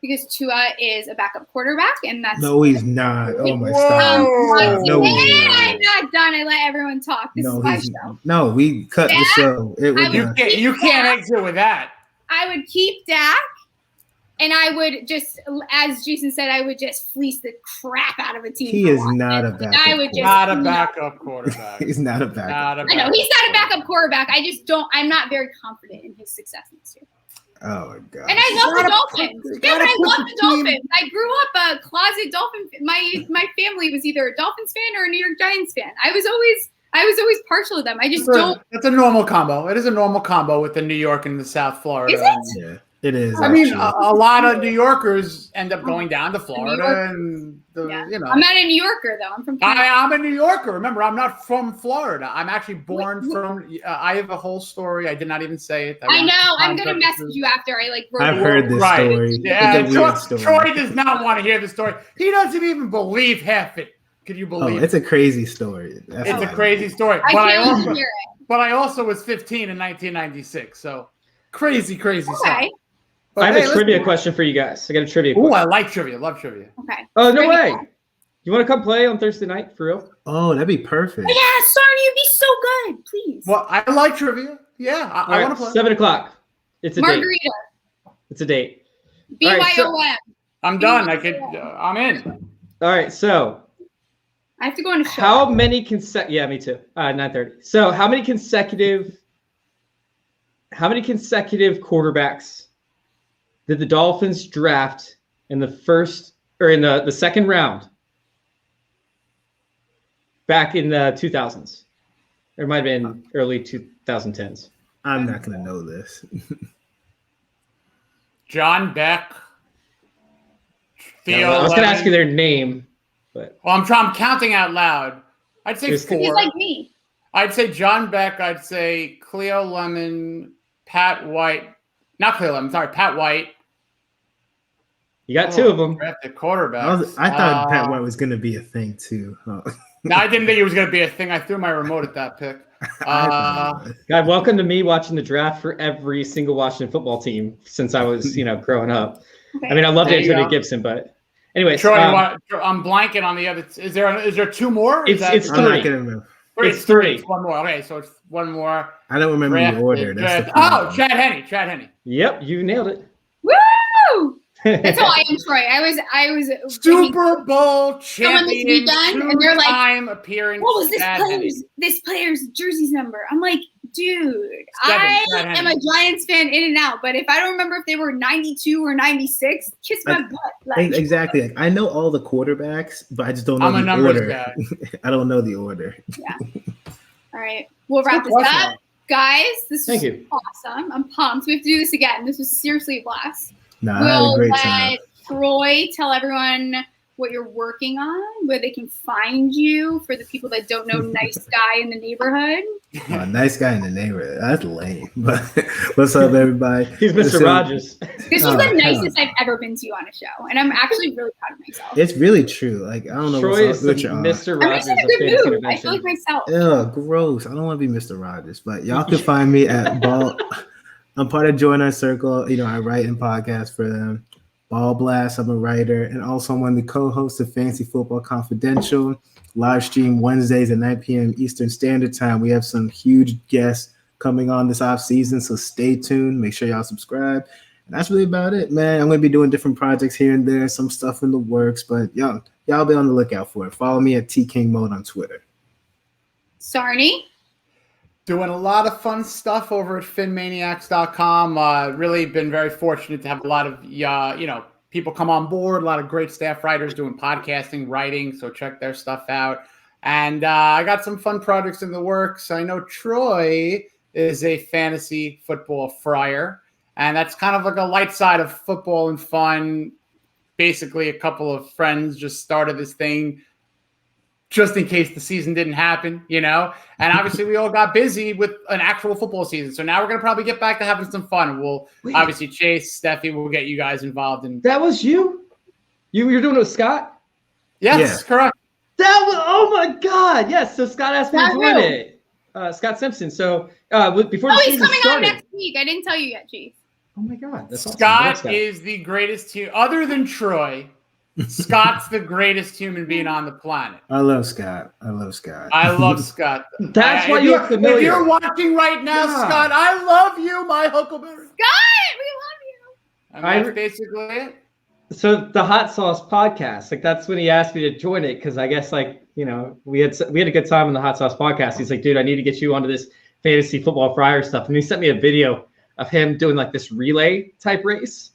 Speaker 3: because Tua is a backup quarterback, and that's
Speaker 5: no, he's not. Oh my God!
Speaker 3: No, I'm not done. I let everyone talk. This is my show.
Speaker 5: No, we cut the show.
Speaker 4: You can't exit with that.
Speaker 3: I would keep Dak, and I would just, as Jason said, I would just fleece the crap out of a team.
Speaker 5: He is not a backup.
Speaker 4: Not a backup quarterback.
Speaker 5: He's not a backup.
Speaker 3: I know he's not a backup quarterback. I just don't. I'm not very confident in his success next year.
Speaker 5: Oh my God!
Speaker 3: And I love the Dolphins. Yeah, but I love the Dolphins. I grew up a closet Dolphin. My family was either a Dolphins fan or a New York Giants fan. I was always partial to them. I just don't.
Speaker 4: It's a normal combo. It is a normal combo with the New York and the South Florida.
Speaker 3: Is it?
Speaker 5: Yeah, it is.
Speaker 4: I mean, a lot of New Yorkers end up going down to Florida, and you know.
Speaker 3: I'm not a New Yorker though. I'm from Canada.
Speaker 4: I'm a New Yorker. Remember, I'm not from Florida. I'm actually born from. I have a whole story. I did not even say it.
Speaker 3: I know. I'm gonna message you after I like.
Speaker 5: I've heard this story.
Speaker 4: Yeah, Troy does not want to hear the story. He doesn't even believe half it. Could you believe?
Speaker 5: It's a crazy story.
Speaker 4: It's a crazy story. But I also was 15 in 1996. So crazy stuff.
Speaker 3: Okay.
Speaker 2: I have a trivia question for you guys. I got a trivia question.
Speaker 4: Oh, I like trivia. Love trivia.
Speaker 3: Okay.
Speaker 2: Oh, no way. You want to come play on Thursday night for real?
Speaker 5: Oh, that'd be perfect.
Speaker 3: Yeah, Sarney, you'd be so good. Please.
Speaker 4: Well, I like trivia. Yeah, I want to play.
Speaker 2: 7:00. It's a
Speaker 3: Margarita.
Speaker 2: date. It's a date.
Speaker 3: BYOM.
Speaker 4: I'm done. I'm in.
Speaker 2: All right, so
Speaker 3: I have to go on a show.
Speaker 2: how many yeah, me too. 9:30. So how many consecutive quarterbacks did the Dolphins draft in the the second round back in the 2000s? Or it might have been early 2010s.
Speaker 5: I'm not going to know this.
Speaker 4: John Beck. Theo.
Speaker 2: I was going to ask you their name, but
Speaker 4: I'm counting out loud. I'd say 4.
Speaker 3: He's like me.
Speaker 4: I'd say John Beck. I'd say Cleo Lemon, Pat White. Not Cleo Lemon. Sorry, Pat White.
Speaker 2: You got 2 of them.
Speaker 4: The quarterback.
Speaker 5: I thought Pat White was going to be a thing too. Oh.
Speaker 4: No, I didn't think it was going to be a thing. I threw my remote at that pick.
Speaker 2: God, welcome to me watching the draft for every single Washington football team since I was, growing up.
Speaker 3: Okay.
Speaker 2: I mean, I loved
Speaker 4: There you
Speaker 2: Antonio
Speaker 4: go.
Speaker 2: Gibson, but anyways.
Speaker 4: Troy, I'm blanking on the other. Is there 2 more?
Speaker 2: It's
Speaker 5: I'm
Speaker 2: 3.
Speaker 5: not going to remember.
Speaker 2: It's 3.
Speaker 4: It's 1 more. Okay, so it's 1 more.
Speaker 5: I don't remember the order. That's the
Speaker 4: Oh,
Speaker 5: problem.
Speaker 4: Chad Henne.
Speaker 2: Yep, you nailed it.
Speaker 3: Woo! That's how I am, Troy. I was
Speaker 4: Super Bowl
Speaker 3: someone this
Speaker 4: champion,
Speaker 3: weekend, and they're like,
Speaker 4: two-time appearance.
Speaker 3: what was
Speaker 4: Chad Henne.
Speaker 3: this player's jersey's number? I'm like, dude,
Speaker 4: Chad
Speaker 3: I am
Speaker 4: Henne.
Speaker 3: a Giants fan in and out, but if I don't remember if they were 92 or 96, kiss my butt. Like,
Speaker 5: Exactly. Like, I know all the quarterbacks, but I just don't know
Speaker 4: I'm a
Speaker 5: the
Speaker 4: numbers
Speaker 5: order.
Speaker 4: guy.
Speaker 5: I don't know the order.
Speaker 3: all right, we'll wrap this
Speaker 4: Good
Speaker 3: up.
Speaker 4: question.
Speaker 3: Guys, this was
Speaker 2: Thank you.
Speaker 3: awesome. I'm pumped. We have to do this again. This was seriously a blast.
Speaker 5: No, I had a
Speaker 3: We'll
Speaker 5: great
Speaker 3: let
Speaker 5: time.
Speaker 3: Troy tell everyone what you're working on, where they can find you for the people that don't know nice guy in the neighborhood.
Speaker 5: Nice guy in the neighborhood. That's lame. But what's up, everybody?
Speaker 2: He's Mr.
Speaker 5: Listen,
Speaker 2: Rogers.
Speaker 3: This was the
Speaker 5: hell.
Speaker 3: nicest I've ever been to you on a show, and I'm actually really proud of myself.
Speaker 5: It's really true. Like, I don't know
Speaker 2: Troy is the
Speaker 5: what you're on.
Speaker 2: Mr.
Speaker 3: I'm
Speaker 2: Rogers
Speaker 3: just in a
Speaker 2: of
Speaker 3: good
Speaker 2: fantasy
Speaker 3: mood. I feel like
Speaker 2: intervention.
Speaker 3: myself.
Speaker 5: Ew, gross. I don't want to be Mr. Rogers, but y'all can find me at Ball. I'm part of Join Our Circle. I write and podcast for them. Ball Blast, I'm a writer, and also I'm one of the co-hosts of Fantasy Football Confidential. Live stream Wednesdays at 9 p.m. Eastern Standard Time. We have some huge guests coming on this off season, so stay tuned. Make sure y'all subscribe. And that's really about it, man. I'm going to be doing different projects here and there, some stuff in the works, but y'all be on the lookout for it. Follow me at TKingMode on Twitter.
Speaker 3: Sarney,
Speaker 4: Doing a lot of fun stuff over at finmaniacs.com. Really been very fortunate to have a lot of, people come on board, a lot of great staff writers doing podcasting, writing, so check their stuff out. And I got some fun projects in the works. I know Troy is a fantasy football friar, and that's kind of like a light side of football and fun. Basically, a couple of friends just started this thing just in case the season didn't happen, and obviously we all got busy with an actual football season. So now we're going to probably get back to having some fun. We'll obviously Chase, Stephie, we'll get you guys involved in.
Speaker 2: That was you? You're doing it with Scott?
Speaker 4: Yes,
Speaker 5: Yeah.
Speaker 4: correct.
Speaker 2: That was, oh my God. Yes. So Scott asked me to
Speaker 3: Scott
Speaker 2: join
Speaker 3: who?
Speaker 2: it. Scott Simpson. So before the
Speaker 3: he's
Speaker 2: season
Speaker 3: coming on
Speaker 2: started.
Speaker 3: next week. I didn't tell you yet, Chief.
Speaker 2: Oh my God. That's awesome.
Speaker 4: Scott is the greatest other than Troy. Scott's the greatest human being on the planet.
Speaker 5: I love Scott.
Speaker 4: I love Scott.
Speaker 2: That's why you're familiar.
Speaker 4: If you're watching right now,
Speaker 2: Yeah.
Speaker 4: Scott, I love you, my Huckleberry.
Speaker 3: Scott, we love you.
Speaker 4: And that's basically it.
Speaker 2: So the Hot Sauce podcast, that's when he asked me to join it because I guess we had a good time on the Hot Sauce podcast. He's like, dude, I need to get you onto this fantasy football friar stuff, and he sent me a video of him doing this relay type race.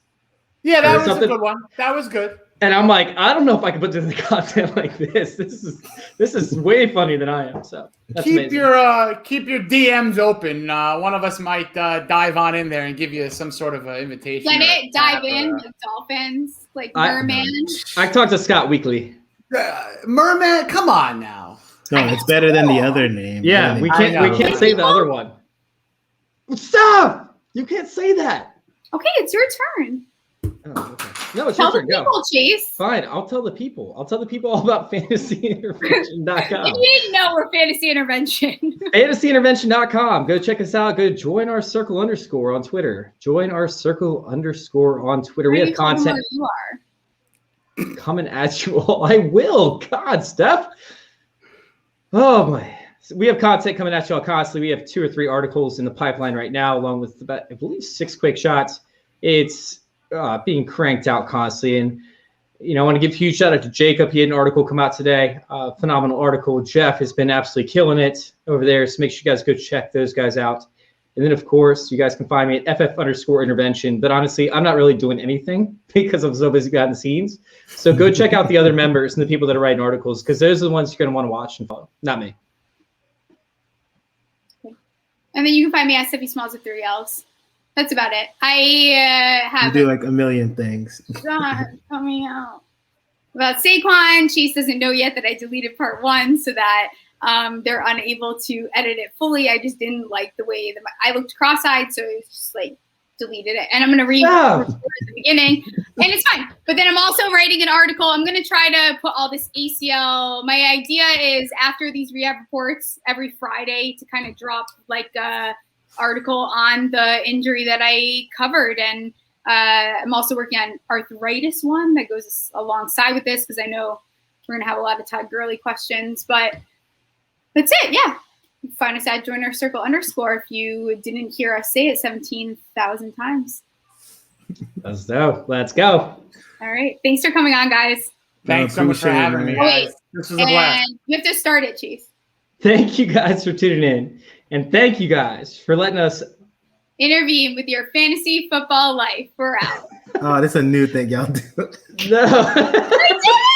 Speaker 4: Yeah, that was
Speaker 2: something.
Speaker 4: a good one. That was good.
Speaker 2: And I'm like, I don't know if I can put this in content like this. This is way funnier than I am. So that's
Speaker 4: keep
Speaker 2: amazing.
Speaker 4: your DMs open. One of us might dive on in there and give you some sort of invitation.
Speaker 3: Let
Speaker 4: or
Speaker 3: it dive
Speaker 4: tap
Speaker 3: in,
Speaker 4: or-
Speaker 3: like Dolphins, like Merman.
Speaker 2: I talk to Scott weekly.
Speaker 4: Merman, come on now.
Speaker 5: No, it's better than the other name.
Speaker 2: Yeah,
Speaker 5: The
Speaker 2: we
Speaker 5: other name.
Speaker 2: can't say the other one. Stop! You can't say that.
Speaker 3: Okay, it's your turn.
Speaker 2: Oh, okay. No, it's
Speaker 3: Tell
Speaker 2: your
Speaker 3: the
Speaker 2: turn. Go.
Speaker 3: people, Chase.
Speaker 2: Fine, I'll tell the people. I'll tell the people all about fantasyintervention.com.
Speaker 3: If you didn't know, we're Fantasy Intervention.
Speaker 2: fantasyintervention.com. Go check us out. Go join our circle _ on Twitter. Join our circle _ on Twitter. We have content
Speaker 3: You are.
Speaker 2: coming at you all. I will. God, Steph. Oh my. So we have content coming at you all constantly. We have 2 or 3 articles in the pipeline right now, along with about, I believe, 6 quick shots. It's being cranked out constantly. And, you know, I want to give a huge shout out to Jacob. He had an article come out today, phenomenal article. Jeff has been absolutely killing it over there. So make sure you guys go check those guys out. And then, of course, you guys can find me at ff_intervention. But honestly, I'm not really doing anything because I'm so busy behind the scenes. So go check out the other members and the people that are writing articles, because those are the ones you're going to want to watch and follow, not me.
Speaker 3: And then you can find me at Stephie Smalls with 3 L's. That's about it. I have
Speaker 5: You do like a million things.
Speaker 3: coming out about Saquon. Chase doesn't know yet that I deleted part 1 so that they're unable to edit it fully. I just didn't like the way that I looked cross-eyed, so it's just like deleted it. And I'm gonna read at the beginning, and it's fine. But then I'm also writing an article. I'm gonna try to put all this ACL. My idea is after these rehab reports every Friday to kind of drop like a article on the injury that I covered. And I'm also working on arthritis one that goes alongside with this, because I know we're gonna have a lot of Todd Gurley questions. But that's it. Yeah. Find us at Joiner Circle _ if you didn't hear us say it 17,000 times.
Speaker 2: Let's go. Let's go.
Speaker 3: All right. Thanks for coming on, guys.
Speaker 4: Thanks so much for having me,
Speaker 3: Wait,
Speaker 4: guys. This was a blast.
Speaker 3: and you have to start it, Chief.
Speaker 2: Thank you guys for tuning in. And thank you guys for letting us
Speaker 3: Intervene with your fantasy football life. We're out.
Speaker 5: Oh, this is a new thing y'all do.
Speaker 2: No.
Speaker 3: I did it!